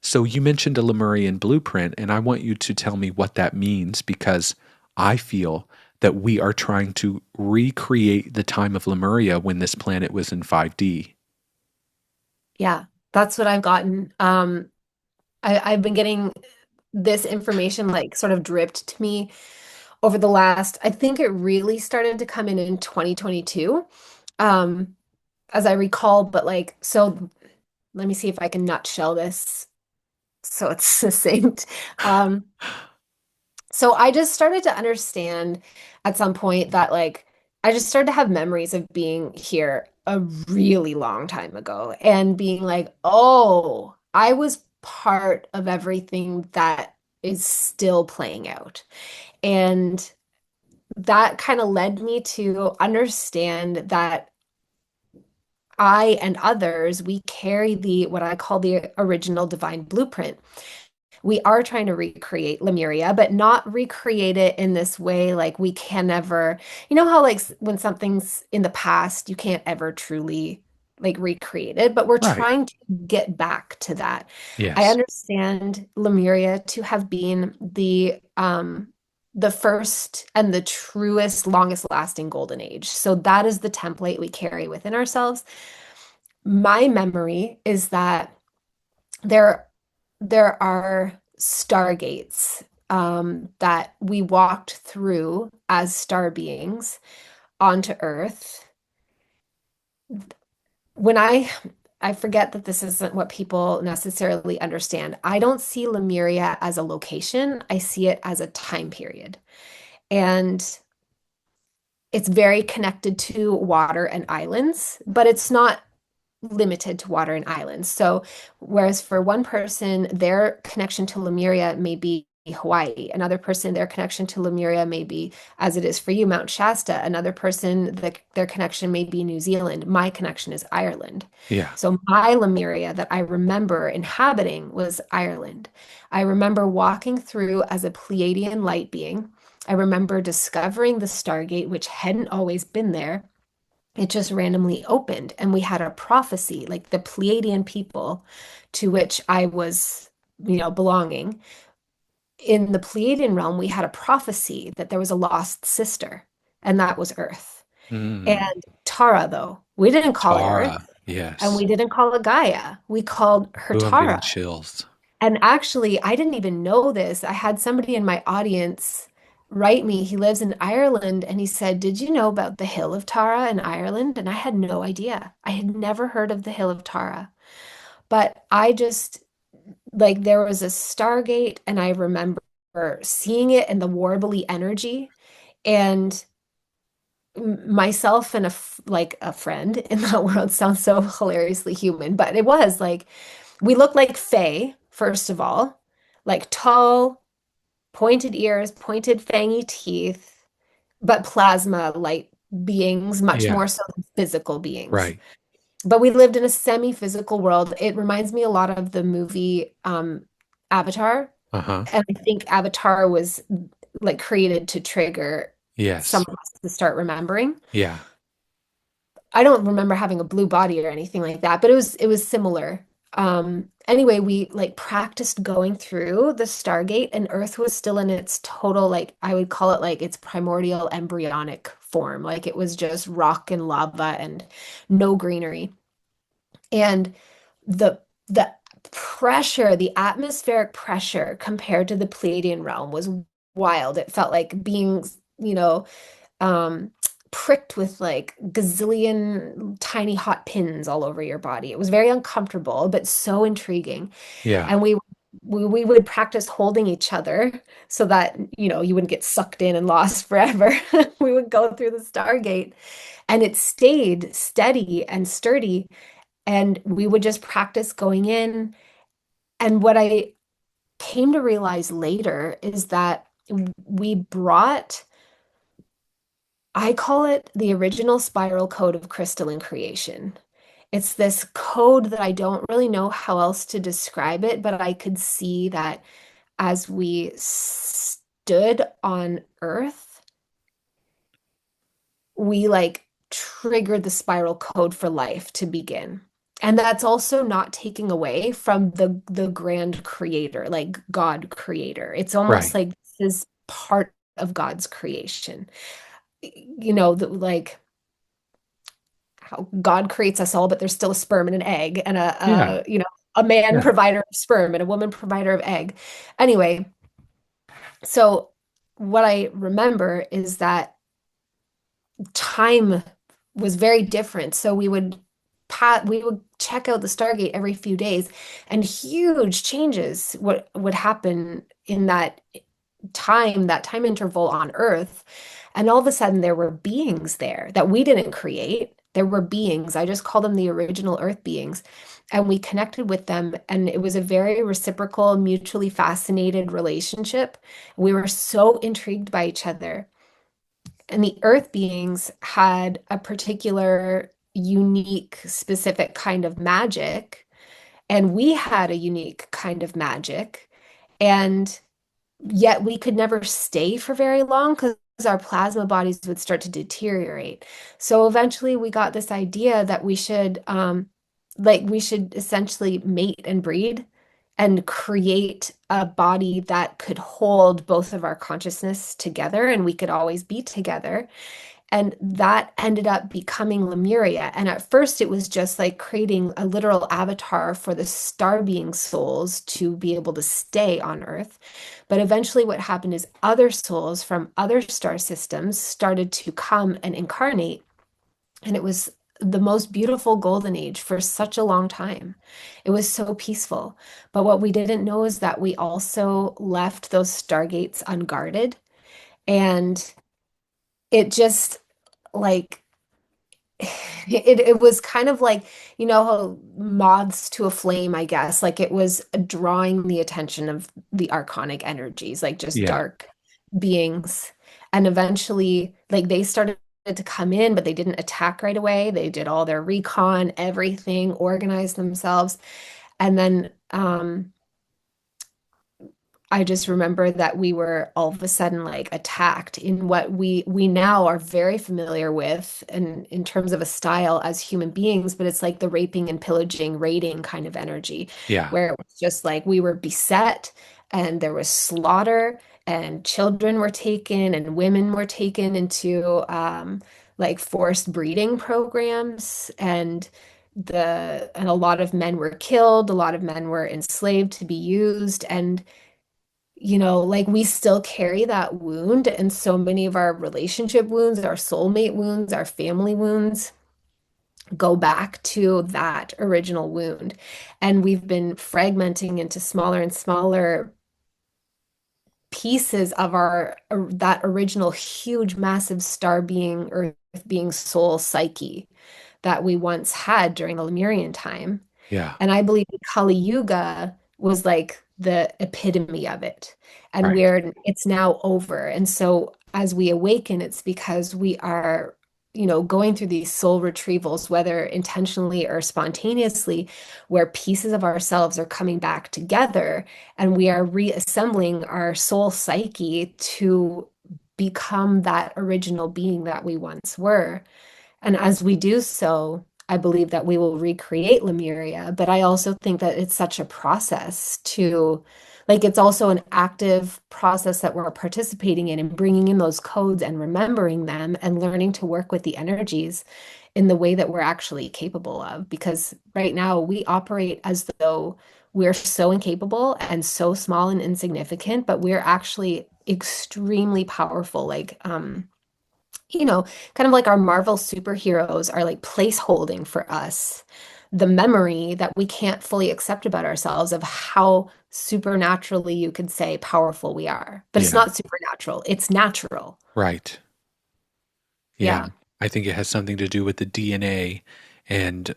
So you mentioned a Lemurian blueprint, and I want you to tell me what that means, because I feel that we are trying to recreate the time of Lemuria when this planet was in 5D. Yeah, that's what I've gotten. I've been getting this information like sort of dripped to me over the last, I think it really started to come in 2022, um, as I recall, but like, so let me see if I can nutshell this so it's succinct. Um, So I just started to understand at some point that like I just started to have memories of being here a really long time ago and being like, oh, I was part of everything that is still playing out. And that kind of led me to understand that I and others, we carry the what I call the original divine blueprint. We are trying to recreate Lemuria, but not recreate it in this way like we can never, you know how like when something's in the past, you can't ever truly like recreated, but we're Right. trying to get back to that. I Yes. understand Lemuria to have been the first and the truest, longest lasting golden age. So that is the template we carry within ourselves. My memory is that there there are stargates that we walked through as star beings onto Earth. When I forget that this isn't what people necessarily understand. I don't see Lemuria as a location. I see it as a time period. And it's very connected to water and islands, but it's not limited to water and islands. So, whereas for one person, their connection to Lemuria may be Hawaii, another person, their connection to Lemuria may be, as it is for you, Mount Shasta, another person, their connection may be New Zealand. My connection is Ireland. Yeah. So, my Lemuria that I remember inhabiting was Ireland. I remember walking through as a Pleiadian light being. I remember discovering the Stargate, which hadn't always been there. It just randomly opened, and we had a prophecy, like the Pleiadian people to which I was, belonging. In the Pleiadian realm, we had a prophecy that there was a lost sister, and that was Earth. Mm. And Tara, though, we didn't call it Earth, Tara. and Yes. we didn't call it Gaia. We called her Ooh, I'm getting Tara. chills. And actually, I didn't even know this. I had somebody in my audience write me. He lives in Ireland, and he said, "Did you know about the Hill of Tara in Ireland?" And I had no idea. I had never heard of the Hill of Tara. But I just, like, there was a Stargate, and I remember seeing it and the warbly energy. And myself and like a friend in that world sounds so hilariously human, but it was like we looked like Fae, first of all, like tall, pointed ears, pointed fangy teeth, but plasma light beings, much Yeah. more so than physical beings. Right. But we lived in a semi-physical world. It reminds me a lot of the movie Avatar. Uh-huh. And I think Avatar was like created to trigger some Yes. of us to start remembering. Yeah. I don't remember having a blue body or anything like that, but it was similar. Anyway, we like practiced going through the Stargate, and Earth was still in its total, like I would call it like its primordial embryonic form. Like it was just rock and lava and no greenery. And the pressure, the atmospheric pressure compared to the Pleiadian realm was wild. It felt like being, um, pricked with like gazillion tiny hot pins all over your body. It was very uncomfortable, but so intriguing. Yeah. And we would practice holding each other so that, you wouldn't get sucked in and lost forever. We would go through the Stargate, and it stayed steady and sturdy. And we would just practice going in. And what I came to realize later is that we brought, I call it the original spiral code of crystalline creation. It's this code that I don't really know how else to describe it, but I could see that as we stood on Earth, we like triggered the spiral code for life to begin. And that's also not taking away from the grand creator, like God creator. It's almost Right. like this is part of God's creation. Like how God creates us all, but there's still a sperm and an egg, and Yeah. a man Yeah. provider of sperm and a woman provider of egg. Anyway, so what I remember is that time was very different. So we would check out the Stargate every few days, and huge changes would happen in that time interval on Earth. And all of a sudden there were beings there that we didn't create. There were beings. I just call them the original Earth beings. And we connected with them, and it was a very reciprocal, mutually fascinated relationship. We were so intrigued by each other. And the Earth beings had a particular, unique, specific kind of magic, and we had a unique kind of magic. And yet we could never stay for very long because our plasma bodies would start to deteriorate. So eventually we got this idea that we should essentially mate and breed and create a body that could hold both of our consciousness together and we could always be together. And that ended up becoming Lemuria. And at first, it was just like creating a literal avatar for the star being souls to be able to stay on Earth. But eventually, what happened is other souls from other star systems started to come and incarnate. And it was the most beautiful golden age for such a long time. It was so peaceful. But what we didn't know is that we also left those stargates unguarded. And it just like it was kind of like, how moths to a flame, I guess. Like it was drawing the attention of the archonic energies, like just Yeah. dark beings. And eventually, like they started to come in, but they didn't attack right away. They did all their recon, everything, organized themselves. And then I just remember that we were all of a sudden like attacked in what we now are very familiar with and in terms of a style as human beings, but it's like the raping and pillaging, raiding kind of energy, Yeah. where it was just like we were beset and there was slaughter and children were taken and women were taken into like forced breeding programs and a lot of men were killed, a lot of men were enslaved to be used and like we still carry that wound, and so many of our relationship wounds, our soulmate wounds, our family wounds go back to that original wound. And we've been fragmenting into smaller and smaller pieces of our that original huge, massive star being, earth being soul psyche that we once had during the Lemurian time. Yeah. And I believe Kali Yuga was like the epitome of it. And Right. it's now over. And so as we awaken, it's because we are, going through these soul retrievals, whether intentionally or spontaneously, where pieces of ourselves are coming back together and we are reassembling our soul psyche to become that original being that we once were. And as we do so, I believe that we will recreate Lemuria, but I also think that it's such a process like, it's also an active process that we're participating in and bringing in those codes and remembering them and learning to work with the energies in the way that we're actually capable of. Because right now we operate as though we're so incapable and so small and insignificant, but we're actually extremely powerful. You know, kind of like our Marvel superheroes are like placeholding for us the memory that we can't fully accept about ourselves of how supernaturally you could say powerful we are. But it's Yeah. not supernatural, it's natural. Right. Yeah. Yeah. I think it has something to do with the DNA and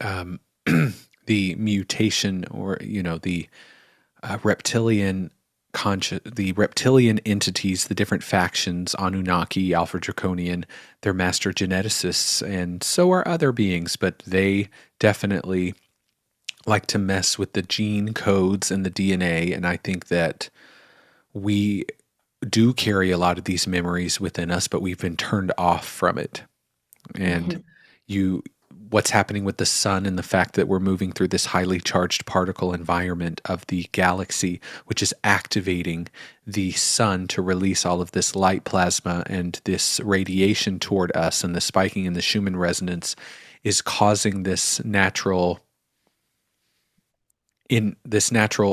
the mutation or, the reptilian the reptilian entities, the different factions, Anunnaki, Alpha Draconian, they're master geneticists, and so are other beings, but they definitely like to mess with the gene codes and the DNA. And I think that we do carry a lot of these memories within us, but we've been turned off from it. And Mhm. you what's happening with the sun and the fact that we're moving through this highly charged particle environment of the galaxy, which is activating the sun to release all of this light plasma and this radiation toward us, and the spiking in the Schumann resonance is causing this natural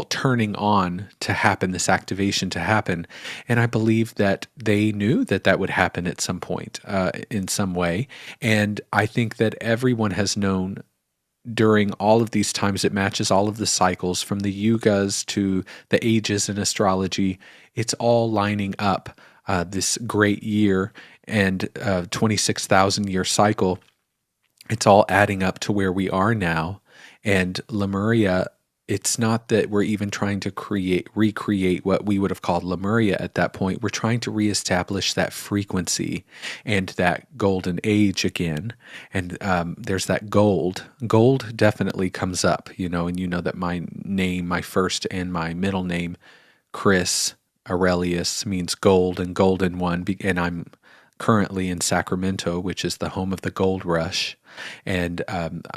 turning on to happen, this activation to happen. And I believe that they knew that that would happen at some point in some way. And I think that everyone has known during all of these times. It matches all of the cycles from the yugas to the ages in astrology. It's all lining up this great year and 26,000 year cycle. It's all adding up to where we are now. And Lemuria, it's not that we're even trying to recreate what we would have called Lemuria at that point. We're trying to reestablish that frequency and that golden age again. And there's that gold. Gold definitely comes up, and you know that my name, my first and my middle name, Chrys Aurelius, means gold and golden one. And I'm currently in Sacramento, which is the home of the gold rush. And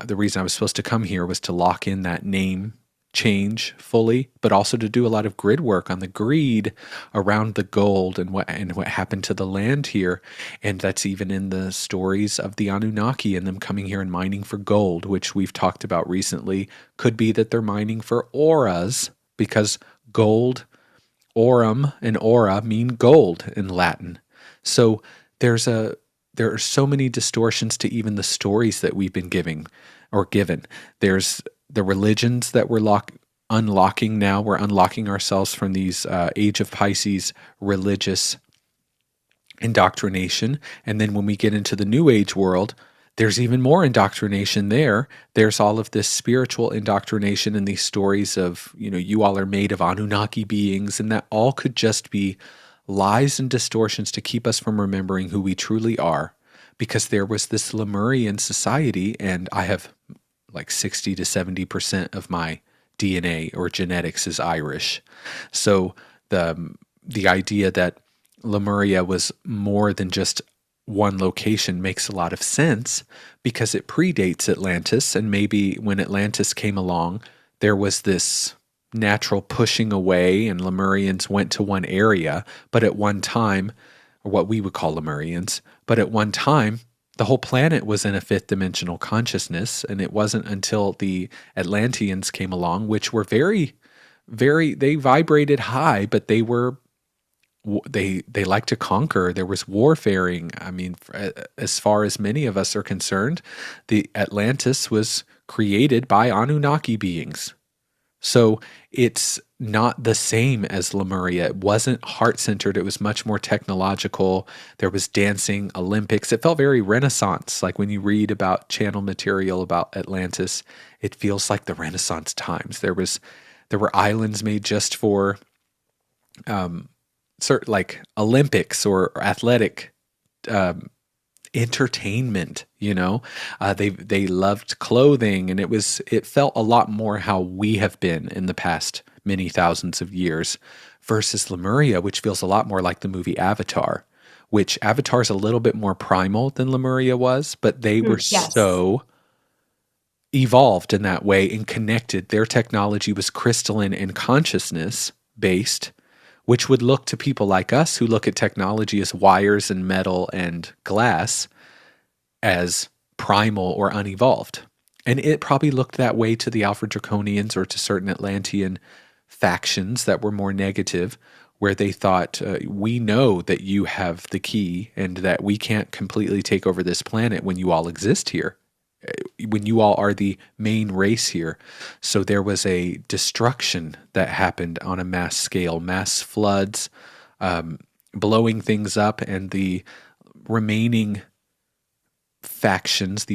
the reason I was supposed to come here was to lock in that name change fully, but also to do a lot of grid work on the greed around the gold and what happened to the land here. And that's even in the stories of the Anunnaki and them coming here and mining for gold, which we've talked about recently. Could be that they're mining for auras, because gold, aurum and aura mean gold in Latin. So there are so many distortions to even the stories that we've been giving or given. There's the religions that we're unlocking now. We're unlocking ourselves from these Age of Pisces religious indoctrination. And then when we get into the New Age world, there's even more indoctrination there. There's all of this spiritual indoctrination and these stories of, you all are made of Anunnaki beings, and that all could just be lies and distortions to keep us from remembering who we truly are. Because there was this Lemurian society, and I have like 60 to 70% of my DNA or genetics is Irish. So the idea that Lemuria was more than just one location makes a lot of sense, because it predates Atlantis, and maybe when Atlantis came along, there was this natural pushing away and Lemurians went to one area, but at one time, or what we would call Lemurians, but at one time, the whole planet was in a fifth dimensional consciousness, and it wasn't until the Atlanteans came along, which were they vibrated high, but they like to conquer. There was warfaring. I mean, as far as many of us are concerned, the Atlantis was created by Anunnaki beings. So it's not the same as Lemuria. It wasn't heart-centered. It was much more technological. There was dancing, Olympics. It felt very Renaissance. Like when you read about channel material about Atlantis, it feels like the Renaissance times. There were islands made just for like Olympics or athletic entertainment. They loved clothing, and it felt a lot more how we have been in the past many thousands of years, versus Lemuria, which feels a lot more like the movie Avatar, which Avatar is a little bit more primal than Lemuria was, but they were Yes. so evolved in that way and connected. Their technology was crystalline and consciousness based, which would look to people like us who look at technology as wires and metal and glass as primal or unevolved. And it probably looked that way to the Alpha Draconians or to certain Atlantean factions that were more negative, where they thought, we know that you have the key and that we can't completely take over this planet when you all exist here, when you all are the main race here. So there was a destruction that happened on a mass scale, mass floods, blowing things up, and the remaining factions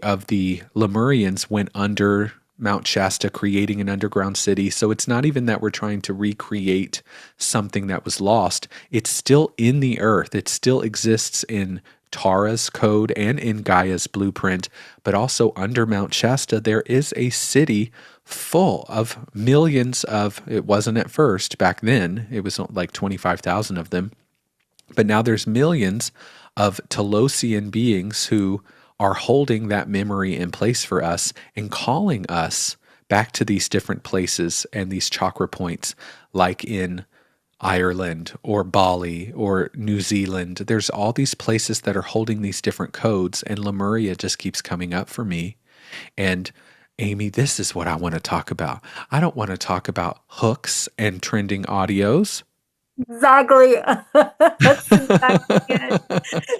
of the Lemurians went under Mount Shasta, creating an underground city. So it's not even that we're trying to recreate something that was lost. It's still in the earth. It still exists in Tara's code and in Gaia's blueprint, but also under Mount Shasta, there is a city full of millions of, it wasn't at first, back then, it was like 25,000 of them, but now there's millions of Telosian beings who are holding that memory in place for us and calling us back to these different places and these chakra points, like in Ireland or Bali or New Zealand. There's all these places that are holding these different codes, and Lemuria just keeps coming up for me. And Amy, this is what I want to talk about. I don't want to talk about hooks and trending audios. Exactly. That's exactly it.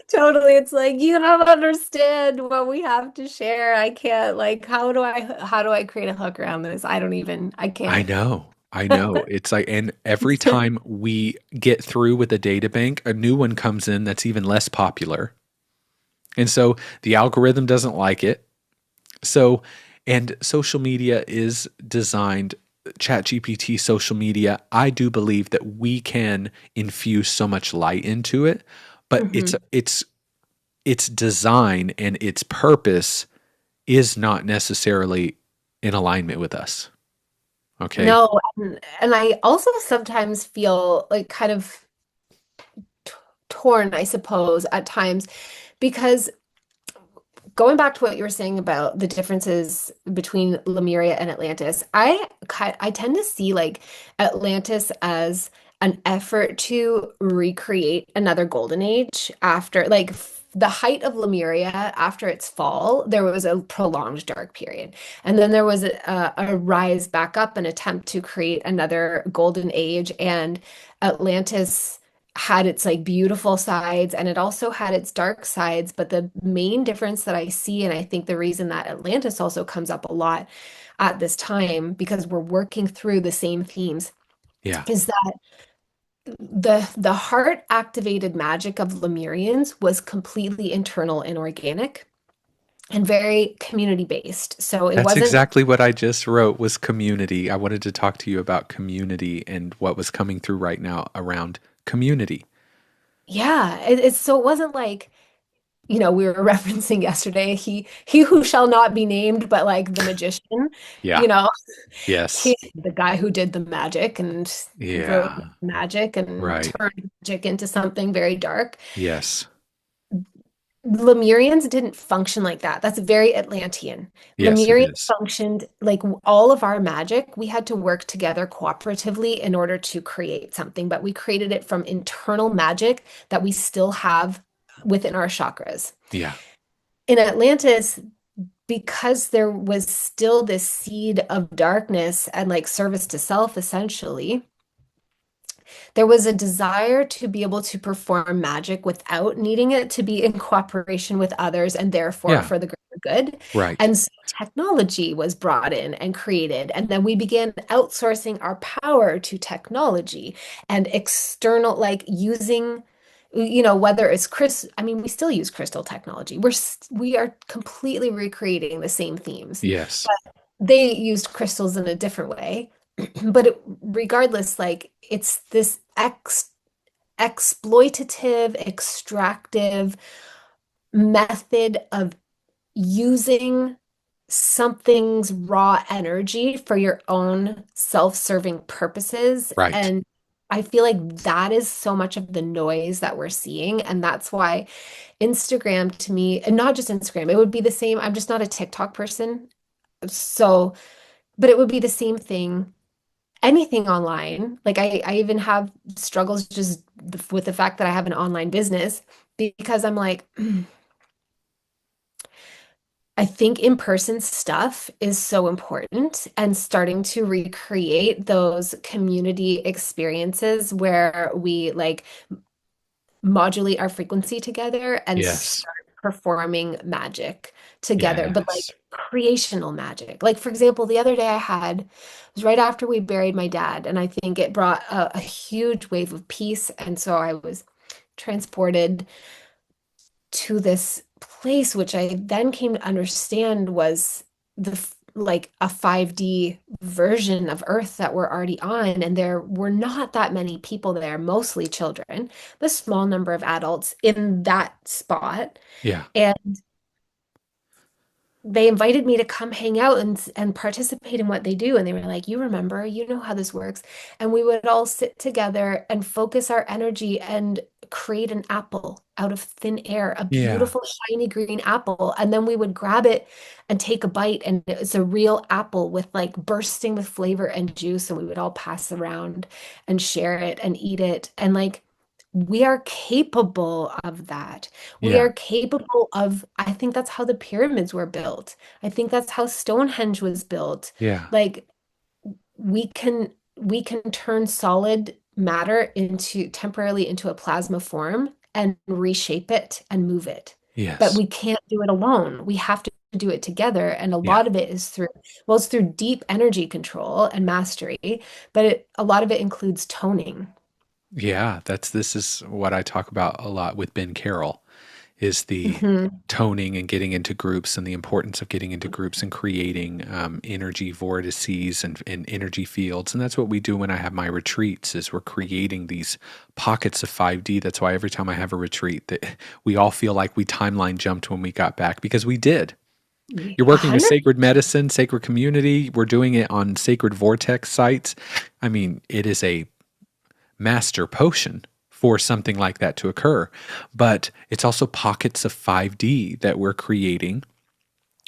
Totally. It's like you don't understand what we have to share. I can't, like, how do I create a hook around this? I I can't. know. I know. It's like, and every time we get through with a data bank, a new one comes in that's even less popular. And so the algorithm doesn't like it. So, and social media is designed, ChatGPT social media, I do believe that we can infuse so much light into it, but Mhm. its design and its purpose is not necessarily in alignment with us. Okay? No, and I also sometimes feel like kind of torn, I suppose, at times because going back to what you were saying about the differences between Lemuria and Atlantis, I tend to see like Atlantis as an effort to recreate another golden age after the height of Lemuria after its fall, there was a prolonged dark period. And then there was a rise back up, an attempt to create another golden age. And Atlantis had its like beautiful sides and it also had its dark sides. But the main difference that I see, and I think the reason that Atlantis also comes up a lot at this time, because we're working through the same themes, Yeah. is that the heart activated magic of Lemurians was completely internal and organic and very community based. So it That's wasn't, exactly what I just wrote was community. I wanted to talk to you about community and what was coming through right now around community. yeah, it wasn't like, we were referencing yesterday, he who shall not be named, but like the magician, Yeah. you know, Yes. the guy who did the magic and wrote Yeah. magic and Right. turned magic into something very dark. Yes. Lemurians didn't function like that. That's very Atlantean. Yes, it Lemurians is. functioned like all of our magic, we had to work together cooperatively in order to create something, but we created it from internal magic that we still have within our chakras. Yeah. In Atlantis, because there was still this seed of darkness and like service to self, essentially, there was a desire to be able to perform magic without needing it to be in cooperation with others and therefore Yeah. for the greater good. Right. And so technology was brought in and created. And then we began outsourcing our power to technology and external, like using, whether it's I mean, we still use crystal technology. We are completely recreating the same themes. Yes. They used crystals in a different way. But regardless, like it's this exploitative, extractive method of using something's raw energy for your own self-serving purposes. Right. And I feel like that is so much of the noise that we're seeing. And that's why Instagram to me, and not just Instagram, it would be the same. I'm just not a TikTok person. So, but it would be the same thing anything online. Like I even have struggles just with the fact that I have an online business because I'm like, I think in-person stuff is so important and starting to recreate those community experiences where we like modulate our frequency together and Yes. start performing magic together, but Yes. like creational magic. Like, for example, the other day it was right after we buried my dad, and I think it brought a huge wave of peace. And so I was transported to this place, which I then came to understand was like a 5D version of Earth that we're already on. And there were not that many people there, mostly children, but a small number of adults in that spot. Yeah. And they invited me to come hang out and participate in what they do. And they were like, you remember, you know how this works. And we would all sit together and focus our energy and create an apple out of thin air, a Yeah. beautiful, shiny green apple. And then we would grab it and take a bite. And it's a real apple with like bursting with flavor and juice. And we would all pass around and share it and eat it. And like, we are capable of that. We Yeah. are capable of, I think that's how the pyramids were built. I think that's how Stonehenge was built. Yeah. Like we can turn solid matter into temporarily into a plasma form and reshape it and move it. But Yes. we can't do it alone. We have to do it together. And a Yeah. lot of it is it's through deep energy control and mastery, but a lot of it includes toning. Yeah, this is what I talk about a lot with Ben Carroll is the Mhm. toning and getting into groups and the importance of getting into groups and creating energy vortices and energy fields. And that's what we do when I have my retreats is we're creating these pockets of 5D. That's why every time I have a retreat that we all feel like we timeline jumped when we got back because we did. You're working with 100. sacred medicine, sacred community. We're doing it on sacred vortex sites. I mean, it is a master potion for something like that to occur. But it's also pockets of 5D that we're creating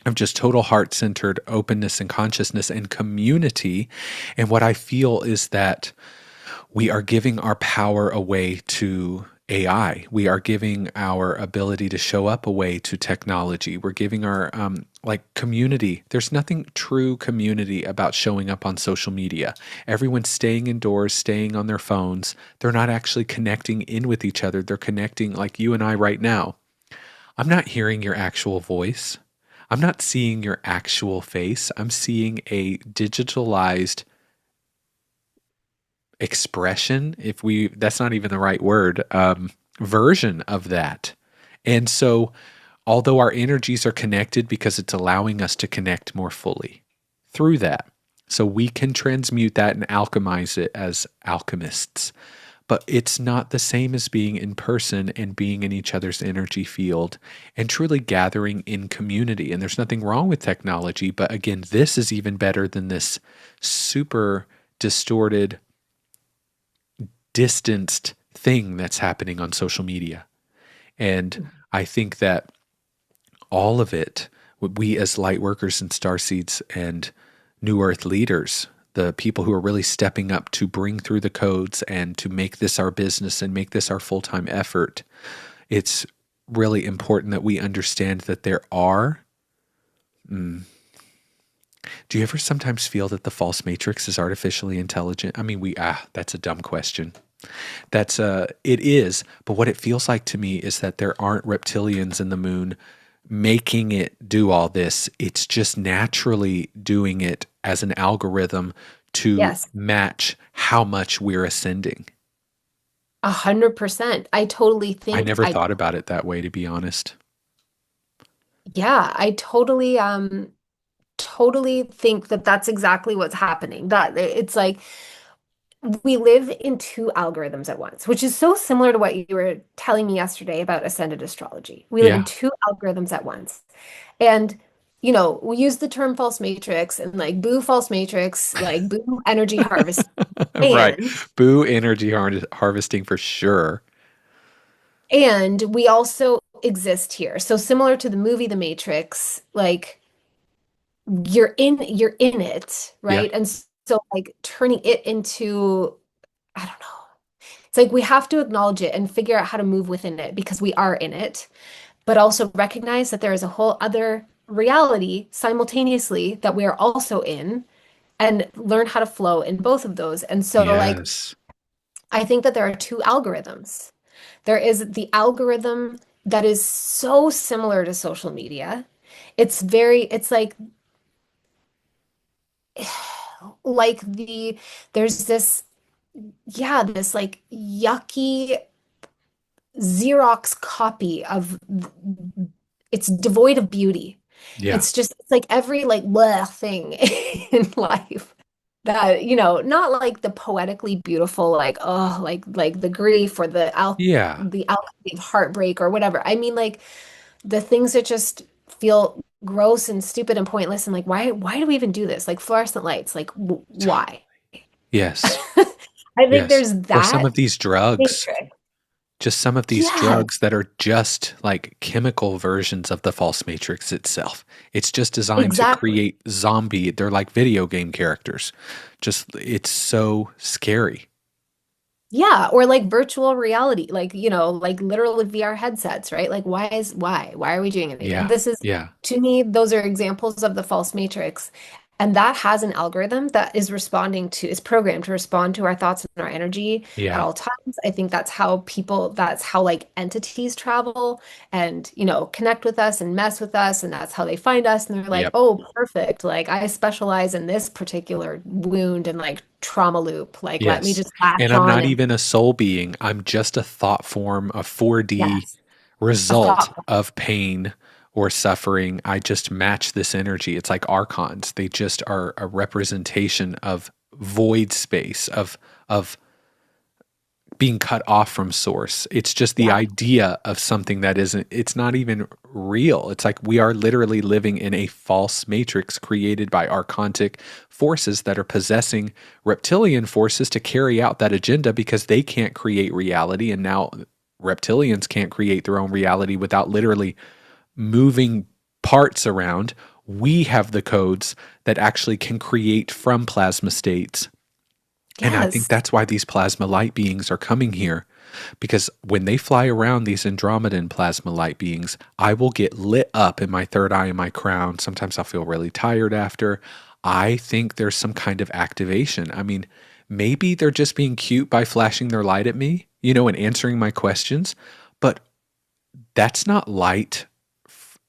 of just total heart-centered openness and consciousness and community. And what I feel is that we are giving our power away to AI. We are giving our ability to show up away to technology. We're giving our community. There's nothing true community about showing up on social media. Everyone's staying indoors, staying on their phones. They're not actually connecting in with each other. They're connecting like you and I right now. I'm not hearing your actual voice. I'm not seeing your actual face. I'm seeing a digitalized expression, if we, that's not even the right word, version of that. And so, although our energies are connected because it's allowing us to connect more fully through that, so we can transmute that and alchemize it as alchemists. But it's not the same as being in person and being in each other's energy field and truly gathering in community. And there's nothing wrong with technology, but again, this is even better than this super distorted, distanced thing that's happening on social media. And I think that all of it, we as light workers and starseeds and new earth leaders, the people who are really stepping up to bring through the codes and to make this our business and make this our full-time effort, it's really important that we understand that there are do you ever sometimes feel that the false matrix is artificially intelligent? I mean, that's a dumb question. It is, but what it feels like to me is that there aren't reptilians in the moon making it do all this. It's just naturally doing it as an algorithm to Yes, match how much we're ascending. 100%. I totally I think never thought about it that way, to be honest. yeah, I totally think that that's exactly what's happening. That it's like we live in two algorithms at once, which is so similar to what you were telling me yesterday about ascended astrology. We live in Yeah. two algorithms at once. And, we use the term false matrix and like boo false matrix, like boo energy harvest. Right. And Boo energy harvesting for sure. and we also exist here. So similar to the movie The Matrix, like you're in it, Yeah. right? And so like turning it into, I don't know. It's like we have to acknowledge it and figure out how to move within it because we are in it, but also recognize that there is a whole other reality simultaneously that we are also in and learn how to flow in both of those. And so like Yes. I think that there are two algorithms. There is the algorithm that is so similar to social media. It's like there's this, yeah, this like yucky Xerox copy of it's devoid of beauty. Yeah. It's like every like bleh thing in life that, not like the poetically beautiful, like, oh, like the grief or Yeah. the alchemy of heartbreak or whatever. I mean, like the things that just feel gross and stupid and pointless and like why do we even do this? Like fluorescent lights, like why? Yes. I think Yes. there's Or some that of these drugs, matrix. just some of these Yes, drugs that are just like chemical versions of the false matrix itself. It's just designed to exactly. create zombie. They're like video game characters. Just, it's so scary. Yeah, or like virtual reality, like, like literal VR headsets, right? Like why are we doing it? Yeah. This is Yeah. to me, those are examples of the false matrix. And that has an algorithm that is programmed to respond to our thoughts and our energy at Yeah. all times. I think that's how like entities travel and, connect with us and mess with us. And that's how they find us. And they're like, Yep. oh, perfect. Like I specialize in this particular wound and like trauma loop. Like, let me Yes. just And latch I'm on not and even a soul being. I'm just a thought form, a 4D yes, a result thought. of pain or suffering. I just match this energy. It's like archons. They just are a representation of void space, of being cut off from source. It's just the Yeah. idea of something that isn't, it's not even real. It's like we are literally living in a false matrix created by archontic forces that are possessing reptilian forces to carry out that agenda because they can't create reality. And now reptilians can't create their own reality without literally moving parts around. We have the codes that actually can create from plasma states. And I think Yes. that's why these plasma light beings are coming here. Because when they fly around, these Andromedan plasma light beings, I will get lit up in my third eye and my crown. Sometimes I'll feel really tired after. I think there's some kind of activation. I mean, maybe they're just being cute by flashing their light at me, and answering my questions. But that's not light.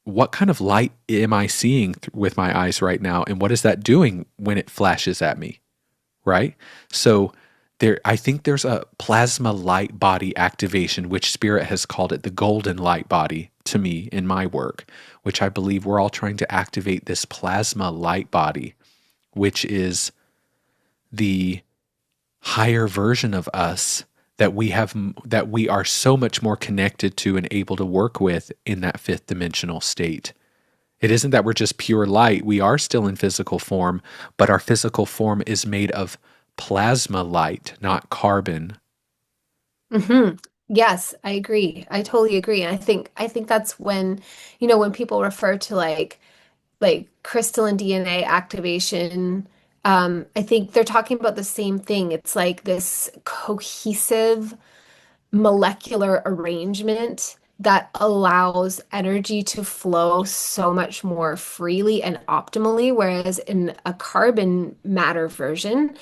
What kind of light am I seeing with my eyes right now? And what is that doing when it flashes at me? Right? So I think there's a plasma light body activation, which Spirit has called it the golden light body to me in my work, which I believe we're all trying to activate this plasma light body, which is the higher version of us that we are so much more connected to and able to work with in that fifth dimensional state. It isn't that we're just pure light. We are still in physical form, but our physical form is made of plasma light, not carbon. hmm Yes, I agree. I totally agree. And I think that's when people refer to like crystalline DNA activation, I think they're talking about the same thing. It's like this cohesive molecular arrangement that allows energy to flow so much more freely and optimally, whereas in a carbon matter version,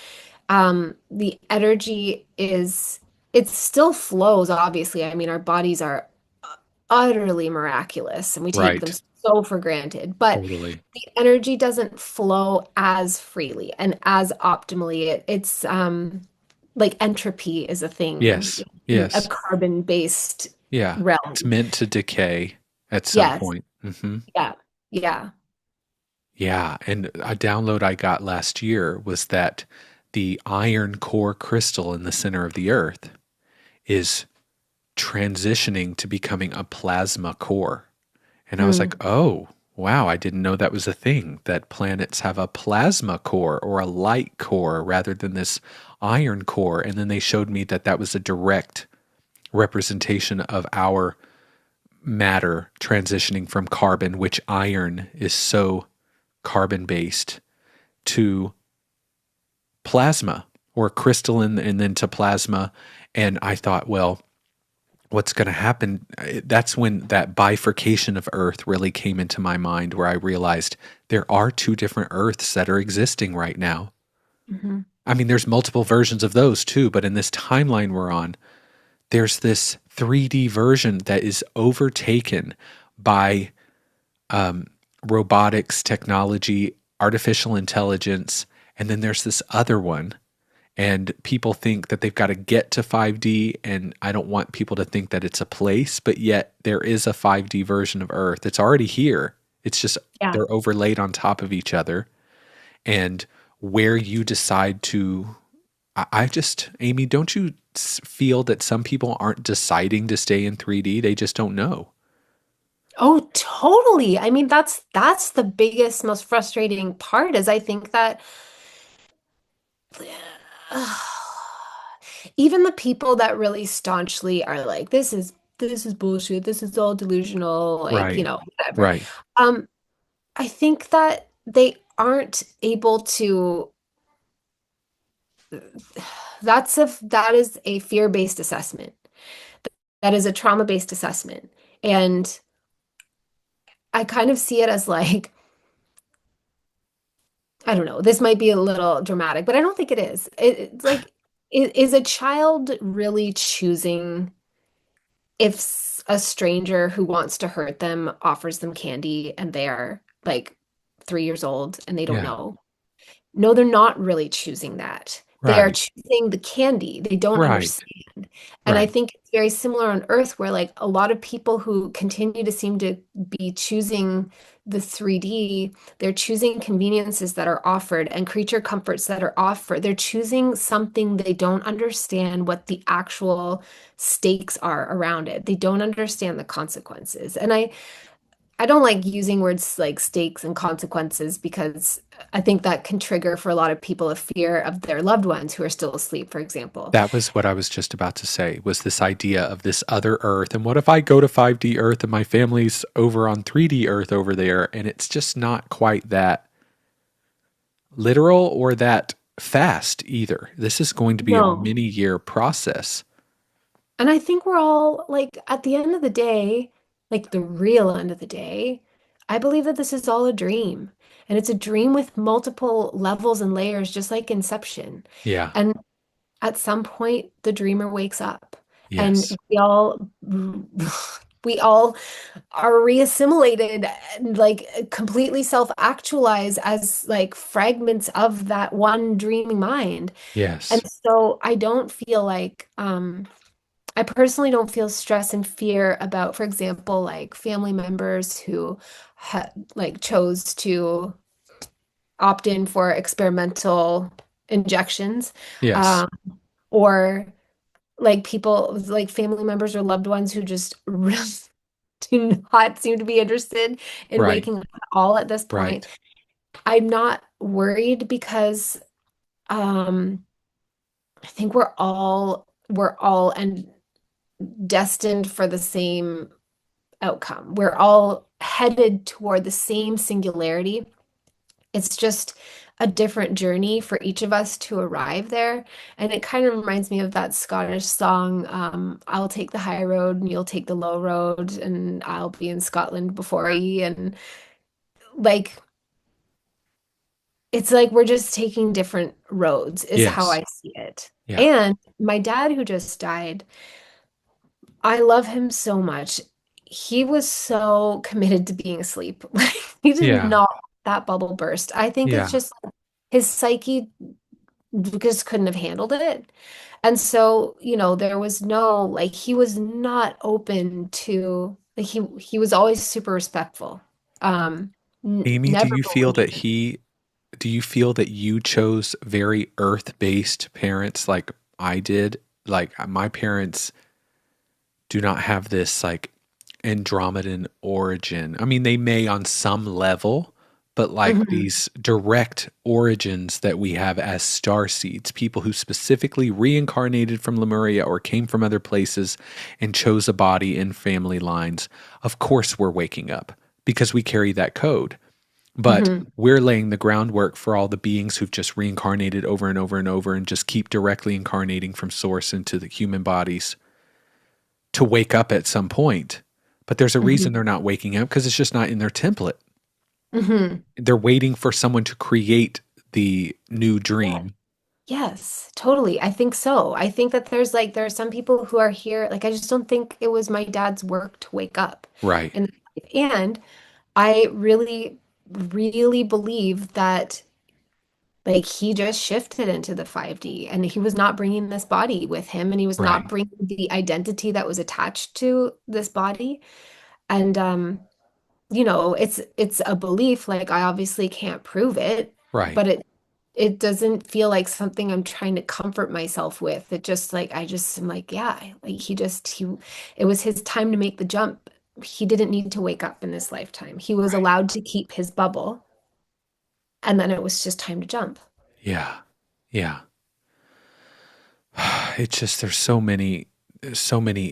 the energy it still flows, obviously. I mean, our bodies are utterly miraculous and we take them Right. so for granted, but Totally. the energy doesn't flow as freely and as optimally. It's like entropy is a thing Yes. in a Yes. carbon-based Yeah. It's realm. meant to decay at some Yes. point. Yeah. Yeah. Yeah. And a download I got last year was that the iron core crystal in the center of the earth is transitioning to becoming a plasma core. And I was like, Hmm. oh, wow, I didn't know that was a thing, that planets have a plasma core or a light core rather than this iron core. And then they showed me that that was a direct representation of our matter transitioning from carbon, which iron is so carbon based, to plasma or crystalline and then to plasma. And I thought, well, what's going to happen? That's when that bifurcation of Earth really came into my mind, where I realized there are two different Earths that are existing right now. Hmm. I mean, there's multiple versions of those too, but in this timeline we're on, there's this 3D version that is overtaken by um, robotics, technology, artificial intelligence, and then there's this other one. And people think that they've got to get to 5D, and I don't want people to think that it's a place, but yet there is a 5D version of Earth. It's already here. It's just Yeah. they're overlaid on top of each other. And where you decide to, I just, Amy, don't you feel that some people aren't deciding to stay in 3D? They just don't know. Oh, totally. I mean, that's the biggest, most frustrating part is I think that even the people that really staunchly are like, this is bullshit, this is all delusional, like, Right. whatever. Right. Um, I think that they aren't able to, that is a fear-based assessment. That is a trauma-based assessment. And I kind of see it as like, I don't know, this might be a little dramatic, but I don't think it is. It's like, is a child really choosing if a stranger who wants to hurt them offers them candy and they are like 3 years old and they don't Yeah. know? No, they're not really choosing that They are Right. choosing the candy. They don't Right. understand. And I Right. think it's very similar on Earth, where like a lot of people who continue to seem to be choosing the 3D, they're choosing conveniences that are offered and creature comforts that are offered. They're choosing something they don't understand what the actual stakes are around it. They don't understand the consequences. And I don't like using words like stakes and consequences because I think that can trigger for a lot of people a fear of their loved ones who are still asleep, for example. That was what I was just about to say, was this idea of this other Earth. And what if I go to 5D Earth and my family's over on 3D Earth over there? And it's just not quite that literal or that fast either. This is going to be a No. many year process. And I think we're all like, at the end of the day, like the real end of the day, I believe that this is all a dream. And it's a dream with multiple levels and layers, just like Inception. Yeah. And at some point, the dreamer wakes up. Yes. And we all are reassimilated and like completely self-actualize as like fragments of that one dreaming mind. And Yes. so I don't feel like I personally don't feel stress and fear about, for example, like family members who like chose to opt in for experimental injections, Yes. um, or like people, like family members or loved ones who just really do not seem to be interested in Right. waking up at all at this point. Right. I'm not worried because um, I think we're all and destined for the same outcome. We're all headed toward the same singularity. It's just a different journey for each of us to arrive there. And it kind of reminds me of that Scottish song, I'll take the high road and you'll take the low road, and I'll be in Scotland before ye. And like, it's like we're just taking different roads, is how Yes. I see it. Yeah. And my dad, who just died, I love him so much. He was so committed to being asleep. Like he did Yeah. not want that bubble burst. I think it's Yeah. just his psyche just couldn't have handled it. And so, there was no like he was not open to like he was always super respectful. Amy, Never belligerent. do you feel that you chose very earth-based parents like I did? Like my parents do not have this like Andromedan origin. I mean, they may on some level, but like Mhm, these direct origins that we have as starseeds, people who specifically reincarnated from Lemuria or came from other places and chose a body in family lines. Of course, we're waking up because we carry that code. But mhm. we're laying the groundwork for all the beings who've just reincarnated over and over and over and just keep directly incarnating from source into the human bodies to wake up at some point. But there's a reason Mhm. they're not waking up because it's just not in their template. Mhm. They're waiting for someone to create the new Yeah. dream. Yes, totally. I think so. I think that there are some people who are here. Like I just don't think it was my dad's work to wake up. Right, And I really, really believe that like he just shifted into the 5D and he was not bringing this body with him and he was not right, bringing the identity that was attached to this body. And it's a belief, like I obviously can't prove it, right. but it doesn't feel like something I'm trying to comfort myself with. It just like I just am like, yeah, like he it was his time to make the jump. He didn't need to wake up in this lifetime. He was allowed to keep his bubble, and then it was just time to jump. Yeah, yeah. It's just there's so many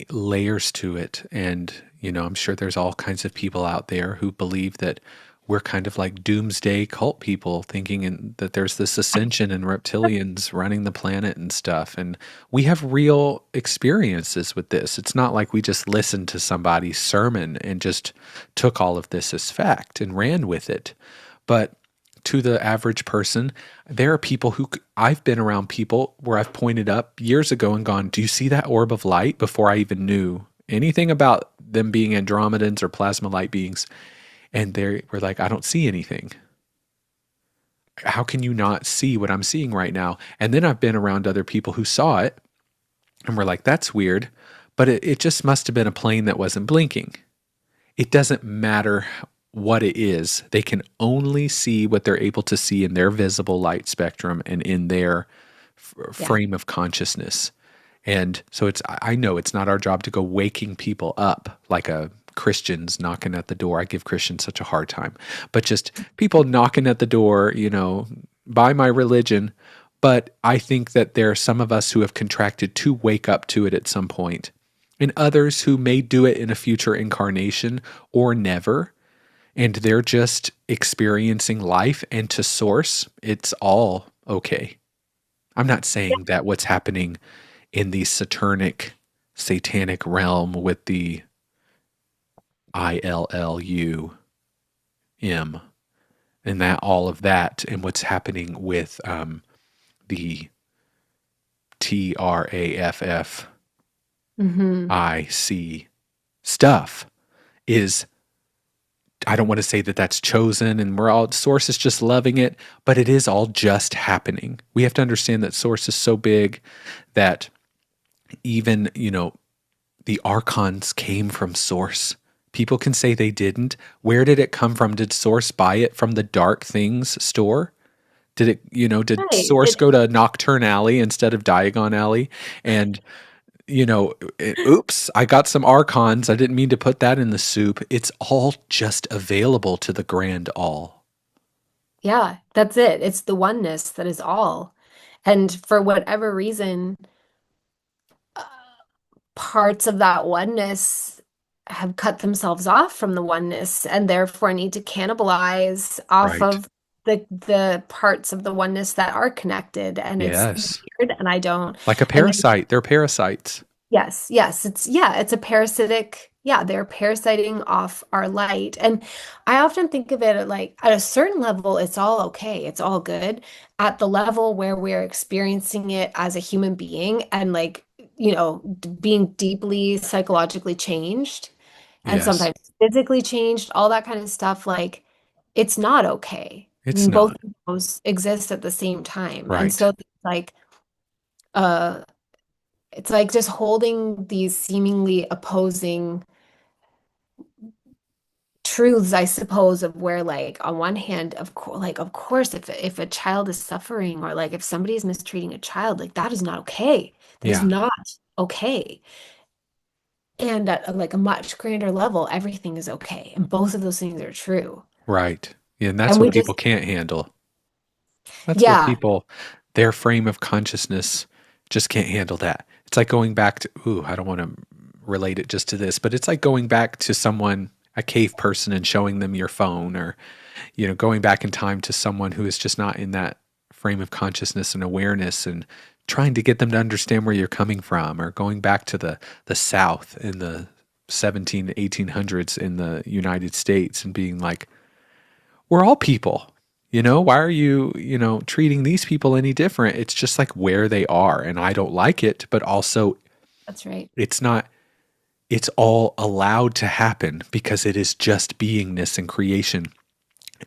layers to it, and I'm sure there's all kinds of people out there who believe that we're kind of like doomsday cult people, thinking that there's this ascension and reptilians running the planet and stuff. And we have real experiences with this. It's not like we just listened to somebody's sermon and just took all of this as fact and ran with it. But to the average person, there are people who I've been around people where I've pointed up years ago and gone, "Do you see that orb of light?" Before I even knew anything about them being Andromedans or plasma light beings. And they were like, "I don't see anything." how can you not see what I'm seeing right now? And then I've been around other people who saw it and were like, that's weird, but it just must have been a plane that wasn't blinking. It doesn't matter what it is. They can only see what they're able to see in their visible light spectrum and in their Yeah. frame of consciousness. And so I know it's not our job to go waking people up like a Christians knocking at the door. I give Christians such a hard time, but just people knocking at the door, by my religion. But I think that there are some of us who have contracted to wake up to it at some point, and others who may do it in a future incarnation or never. And they're just experiencing life, and to source, it's all okay. I'm not saying that what's happening in the satanic realm with the ILLUM and that all of that, and what's happening with the TRAFFIC Hmm. stuff is, I don't want to say that that's chosen and we're all, source is just loving it, but it is all just happening. We have to understand that source is so big that even, the archons came from source. People can say they didn't. Where did it come from? Did source buy it from the Dark Things store? Did it, did Right. source go to Nocturne Alley instead of Diagon Alley? And, oops, I got some archons. I didn't mean to put that in the soup. It's all just available to the grand all. Yeah, that's it. It's the oneness that is all. And for whatever reason, uh, parts of that oneness have cut themselves off from the oneness and therefore need to cannibalize off Right. of the parts of the oneness that are connected. And it's Yes. weird, and I don't. Like a And then parasite. They're parasites. yes, yes, it's a parasitic, they're parasiting off our light. And I often think of it like at a certain level, it's all okay, it's all good. At the level where we're experiencing it as a human being and like, being deeply psychologically changed and Yes. sometimes physically changed, all that kind of stuff, like it's not okay. It's And both not. of those exist at the same time. And Right. so like uh it's like just holding these seemingly opposing truths, I suppose, of where like on one hand, of course, if a child is suffering or like if somebody is mistreating a child, like that is not okay. That is Yeah. not okay. And at like a much grander level, everything is okay. And both of those things are true. Right. Yeah, and that's And what we people just, can't handle. That's what yeah, people, their frame of consciousness just can't handle that. It's like going back to, I don't want to relate it just to this, but it's like going back to someone, a cave person, and showing them your phone, or, going back in time to someone who is just not in that frame of consciousness and awareness, and trying to get them to understand where you're coming from, or going back to the South in the 17 1800s in the United States and being like, we're all people. Why are you, treating these people any different? It's just like where they are. And I don't like it, but also that's right. it's not, it's all allowed to happen because it is just beingness and creation.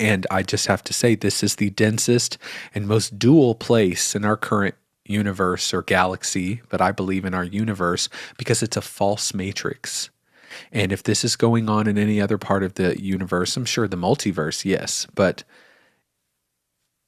And I just have to say, this is the densest and most dual place in our current universe or galaxy, but I believe in our universe because it's a false matrix. And if this is going on in any other part of the universe, I'm sure the multiverse, yes, but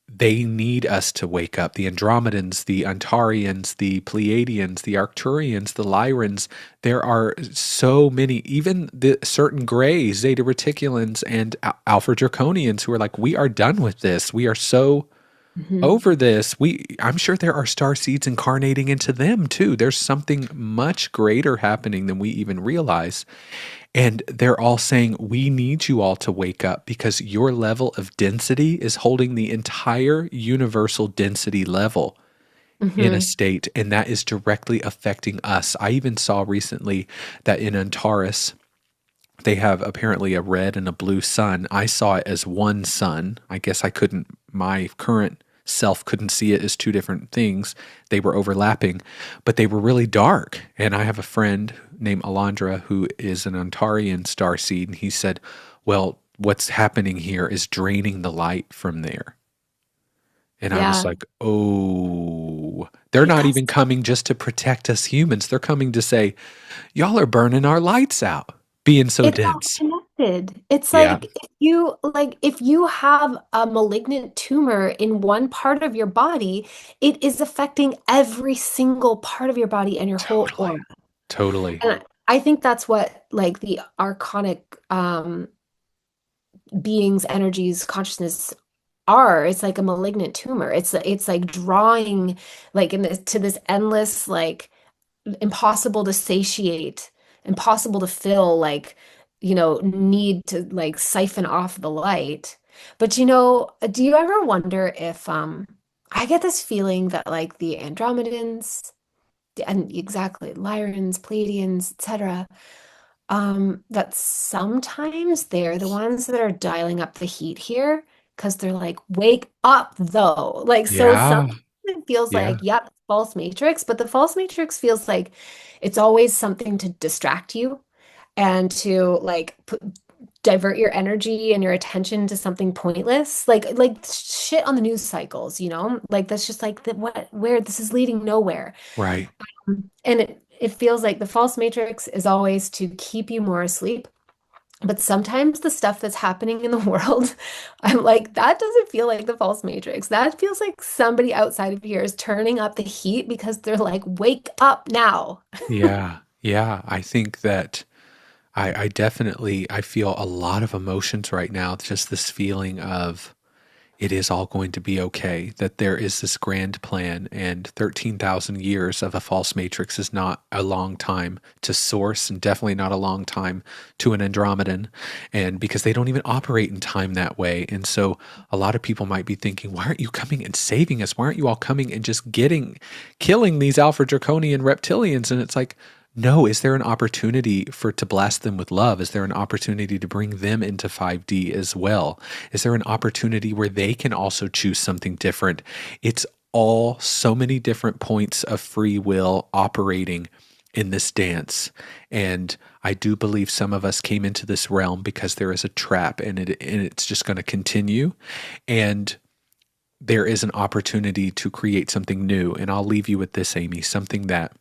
they need us to wake up. The Andromedans, the Antarians, the Pleiadians, the Arcturians, the Lyrans. There are so many, even the certain grays, Zeta Reticulans, and Alpha Draconians who are like, we are done with this. We are so Mhm. over this. I'm sure there are starseeds incarnating into them too. There's something much greater happening than we even realize. And they're all saying, we need you all to wake up because your level of density is holding the entire universal density level in a Mhm. state, and that is directly affecting us. I even saw recently that in Antares, they have apparently a red and a blue sun. I saw it as one sun. I guess my current self couldn't see it as two different things. They were overlapping, but they were really dark. And I have a friend named Alondra who is an Ontarian starseed, and he said, well, what's happening here is draining the light from there. And I was Yeah. like, oh, they're It not does. even coming just to protect us humans. They're coming to say, y'all are burning our lights out, being so It's all dense. connected. It's Yeah, if you have a malignant tumor in one part of your body, it is affecting every single part of your body and your whole totally. aura. Totally. And I think that's what like the archonic beings, energies, consciousness are. It's like a malignant tumor. It's like drawing like to this endless like impossible to satiate, impossible to fill, like, need to like siphon off the light. But do you ever wonder if I get this feeling that like the Andromedans and exactly Lyrans, Pleiadians, etc., that sometimes they're the ones that are dialing up the heat here because they're like, wake up though. Like, so Yeah. sometimes it feels Yeah. like, yep, false matrix, but the false matrix feels like it's always something to distract you and to like divert your energy and your attention to something pointless. Like shit on the news cycles, Like that's just like where this is leading nowhere. Right. And it feels like the false matrix is always to keep you more asleep. But sometimes the stuff that's happening in the world, I'm like, that doesn't feel like the false matrix. That feels like somebody outside of here is turning up the heat because they're like, wake up now. Yeah. Yeah. I think that I definitely I feel a lot of emotions right now. Just this feeling of it is all going to be okay, that there is this grand plan, and 13,000 years of a false matrix is not a long time to source, and definitely not a long time to an Andromedan, and because they don't even operate in time that way. And so a lot of people might be thinking, why aren't you coming and saving us? Why aren't you all coming and just killing these Alpha Draconian reptilians? And it's like, no, is there an opportunity to blast them with love? Is there an opportunity to bring them into 5D as well? Is there an opportunity where they can also choose something different? It's all so many different points of free will operating in this dance. And I do believe some of us came into this realm because there is a trap, and it's just going to continue. And there is an opportunity to create something new. And I'll leave you with this, Amy, something that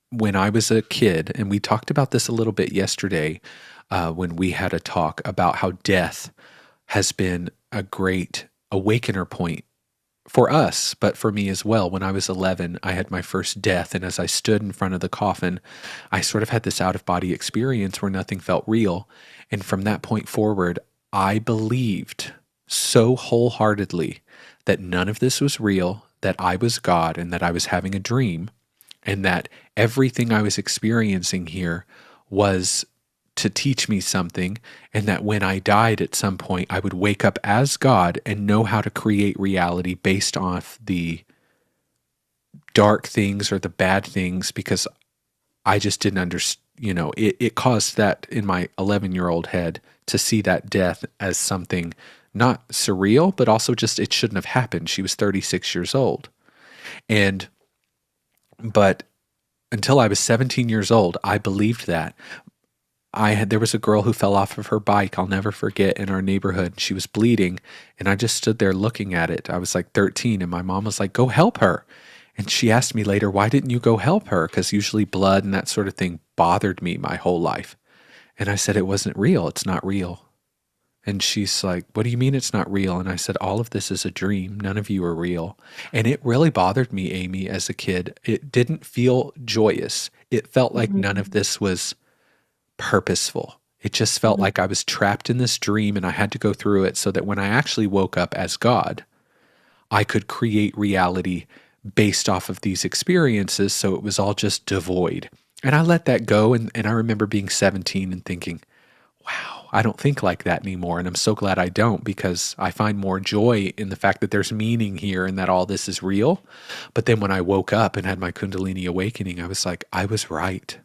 when I was a kid, and we talked about this a little bit yesterday when we had a talk about how death has been a great awakener point for us, but for me as well. When I was 11, I had my first death, and as I stood in front of the coffin, I sort of had this out of body experience where nothing felt real. And from that point forward, I believed so wholeheartedly that none of this was real, that I was God, and that I was having a dream, and that everything I was experiencing here was to teach me something, and that when I died at some point, I would wake up as God and know how to create reality based off the dark things or the bad things, because I just didn't understand. It caused that in my 11-year-old head to see that death as something not surreal, but also just it shouldn't have happened. She was 36 years old. But until I was 17 years old, I believed that. There was a girl who fell off of her bike, I'll never forget, in our neighborhood. She was bleeding, and I just stood there looking at it. I was like 13, and my mom was like, go help her. And she asked me later, why didn't you go help her? Because usually blood and that sort of thing bothered me my whole life. And I said, it wasn't real. It's not real. And she's like, what do you mean it's not real? And I said, all of this is a dream. None of you are real. And it really bothered me, Amy, as a kid. It didn't feel joyous. It felt like none of Mhm. this was purposeful. It just felt Mhm. like I was trapped in this dream, and I had to go through it so that when I actually woke up as God, I could create reality based off of these experiences. So it was all just devoid. And I let that go. And I remember being 17 and thinking, wow, I don't think like that anymore. And I'm so glad I don't, because I find more joy in the fact that there's meaning here and that all this is real. But then when I woke up and had my Kundalini awakening, I was like, I was right.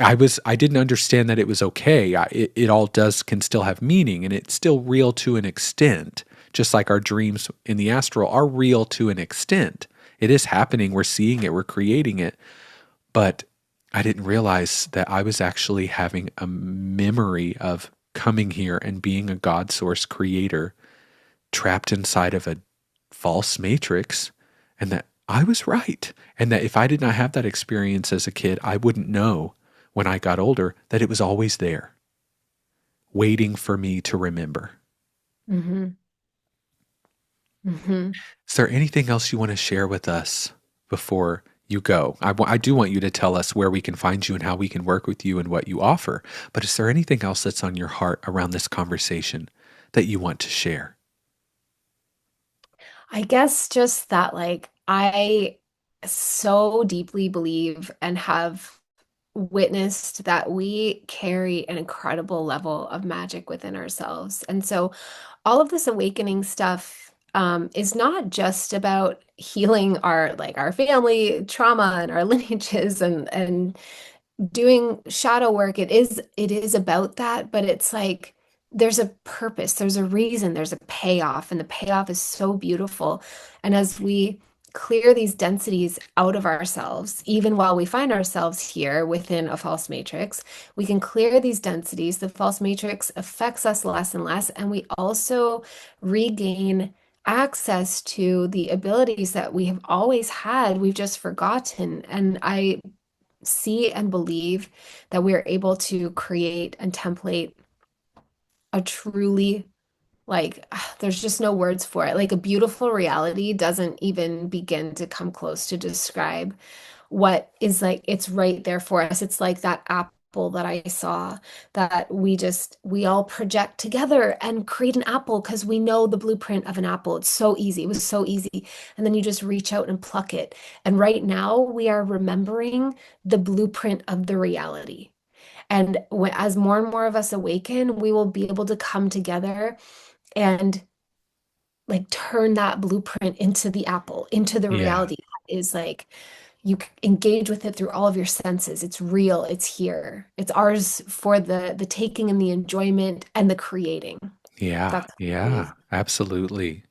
I didn't understand that it was okay. It all can still have meaning, and it's still real to an extent, just like our dreams in the astral are real to an extent. It is happening. We're seeing it. We're creating it. But I didn't realize that I was actually having a memory of coming here and being a God source creator trapped inside of a false matrix and that I was right. And that if I did not have that experience as a kid, I wouldn't know when I got older that it was always there, waiting for me to remember. Mm-hmm. Mm-hmm. Is there anything else you want to share with us before you go? I do want you to tell us where we can find you and how we can work with you and what you offer. But is there anything else that's on your heart around this conversation that you want to share? I guess just that, like, I so deeply believe and have witnessed that we carry an incredible level of magic within ourselves. And so all of this awakening stuff is not just about healing our like our family trauma and our lineages and doing shadow work. It is about that, but it's like there's a purpose, there's a reason, there's a payoff, and the payoff is so beautiful. And as we clear these densities out of ourselves, even while we find ourselves here within a false matrix, we can clear these densities. The false matrix affects us less and less, and we also regain access to the abilities that we have always had, we've just forgotten. And I see and believe that we are able to create and template a truly like there's just no words for it. Like a beautiful reality doesn't even begin to come close to describe what is like it's right there for us. It's like that apple that I saw that we all project together and create an apple because we know the blueprint of an apple. It's so easy. It was so easy. And then you just reach out and pluck it. And right now we are remembering the blueprint of the reality. And as more and more of us awaken, we will be able to come together and like turn that blueprint into the apple, into the Yeah. reality that is like engage with it through all of your senses. It's real, it's here. It's ours for the taking and the enjoyment and the creating. Yeah, That's what it is. yeah, absolutely.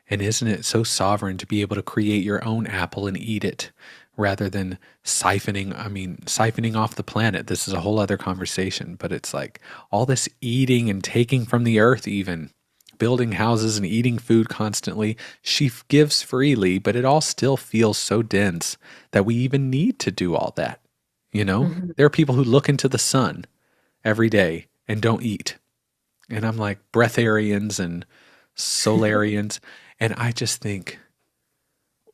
And isn't it so sovereign to be able to create your own apple and eat it rather than siphoning off the planet? This is a whole other conversation, but it's like all this eating and taking from the earth, even building houses and eating food constantly. She gives freely, but it all still feels so dense that we even need to do all that. You know, Mhm. there are people who look into the sun every day and don't eat, and I'm like breatharians and solarians. And I just think,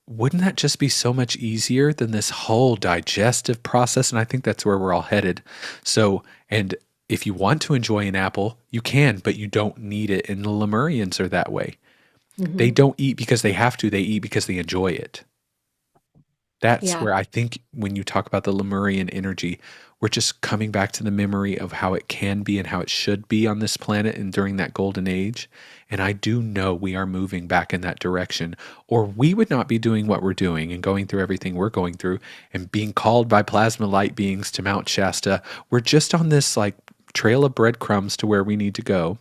wouldn't that just be so much easier than this whole digestive process? And I think that's where we're all headed. So, and if you want to enjoy an apple, you can, but you don't need it. And the Lemurians are that way. They Mhm. don't eat because they have to, they eat because they enjoy it. That's Yeah. where I think when you talk about the Lemurian energy, we're just coming back to the memory of how it can be and how it should be on this planet and during that golden age. And I do know we are moving back in that direction, or we would not be doing what we're doing and going through everything we're going through and being called by plasma light beings to Mount Shasta. We're just on this like trail of breadcrumbs to where we need to go.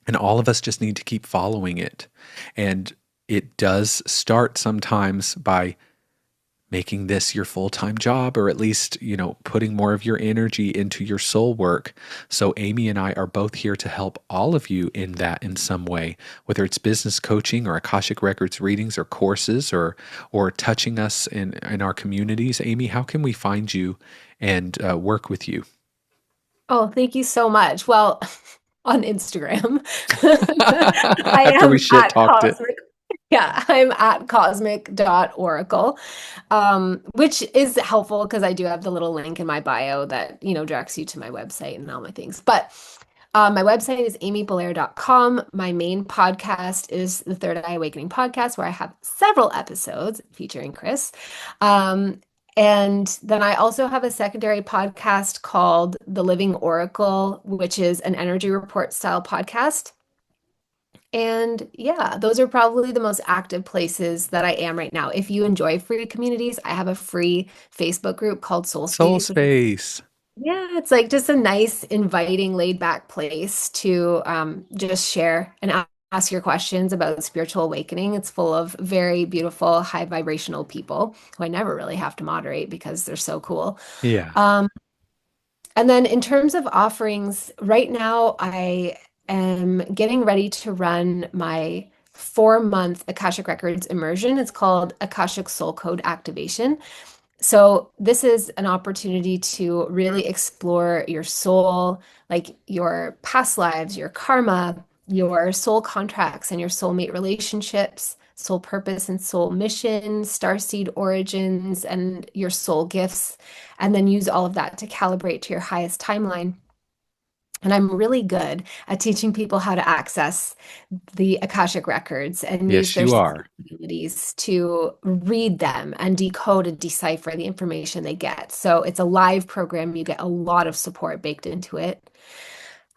And all of us just need to keep following it. And it does start sometimes by making this your full-time job, or at least, putting more of your energy into your soul work. So Amy and I are both here to help all of you in that in some way, whether it's business coaching or Akashic Records readings or courses or touching us in our communities. Amy, how can we find you and work with you? Oh, thank you so much. Well, on Instagram, I After we am shit at talked it. cosmic. Yeah, I'm at cosmic.oracle, which is helpful because I do have the little link in my bio that, directs you to my website and all my things. But my website is amybelair.com. My main podcast is the Third Eye Awakening podcast, where I have several episodes featuring Chrys. And then I also have a secondary podcast called The Living Oracle, which is an energy report style podcast. And yeah, those are probably the most active places that I am right now. If you enjoy free communities, I have a free Facebook group called Soul Soul Space, which is, Space. yeah, it's like just a nice, inviting, laid back place to just share and ask your questions about spiritual awakening. It's full of very beautiful, high vibrational people who I never really have to moderate because they're so cool. Yeah. Um, and then in terms of offerings, right now I am getting ready to run my 4-month Akashic Records immersion. It's called Akashic Soul Code Activation. So this is an opportunity to really explore your soul, like your past lives, your karma, your soul contracts and your soulmate relationships, soul purpose and soul mission, starseed origins, and your soul gifts, and then use all of that to calibrate to your highest timeline. And I'm really good at teaching people how to access the Akashic records and use Yes, their you are. abilities to read them and decode and decipher the information they get. So it's a live program. You get a lot of support baked into it.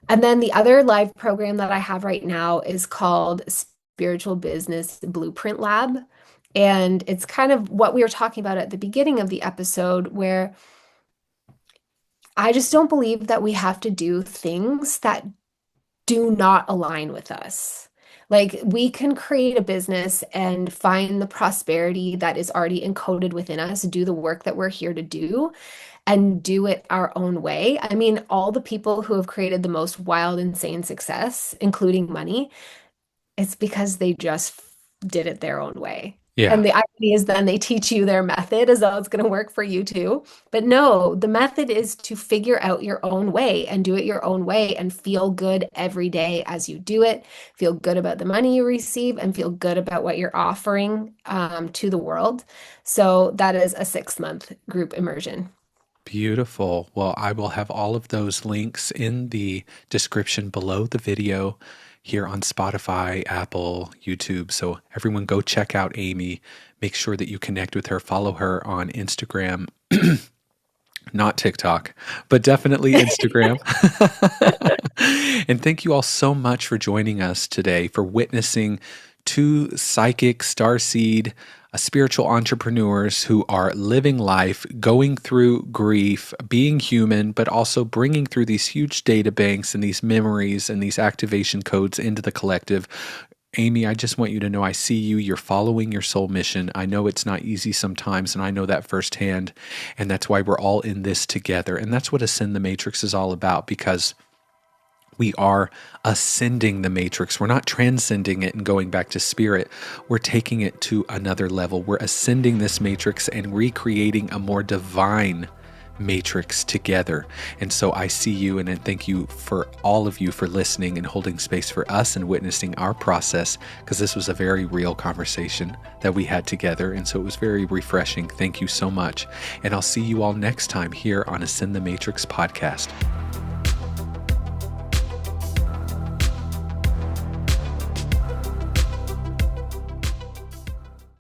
And then the other live program that I have right now is called Spiritual Business Blueprint Lab. And it's kind of what we were talking about at the beginning of the episode, where I just don't believe that we have to do things that do not align with us. Like we can create a business and find the prosperity that is already encoded within us, do the work that we're here to do, and do it our own way. I mean, all the people who have created the most wild, insane success, including money, it's because they just did it their own way. Yeah. And the irony is then they teach you their method as though it's going to work for you too. But no, the method is to figure out your own way and do it your own way and feel good every day as you do it. Feel good about the money you receive and feel good about what you're offering to the world. So that is a 6-month group immersion. Beautiful. Well, I will have all of those links in the description below the video here on Spotify, Apple, YouTube. So everyone go check out Amy. Make sure that you connect with her, follow her on Instagram, not TikTok, but definitely Instagram. And thank you all so much for joining us today, for witnessing two psychic starseed spiritual entrepreneurs who are living life, going through grief, being human, but also bringing through these huge data banks and these memories and these activation codes into the collective. Amy, I just want you to know I see you. You're following your soul mission. I know it's not easy sometimes, and I know that firsthand. And that's why we're all in this together. And that's what Ascend the Matrix is all about, because we are ascending the matrix. We're not transcending it and going back to spirit. We're taking it to another level. We're ascending this matrix and recreating a more divine matrix together. And so I see you, and I thank you for all of you for listening and holding space for us and witnessing our process, because this was a very real conversation that we had together. And so it was very refreshing. Thank you so much. And I'll see you all next time here on Ascend the Matrix podcast.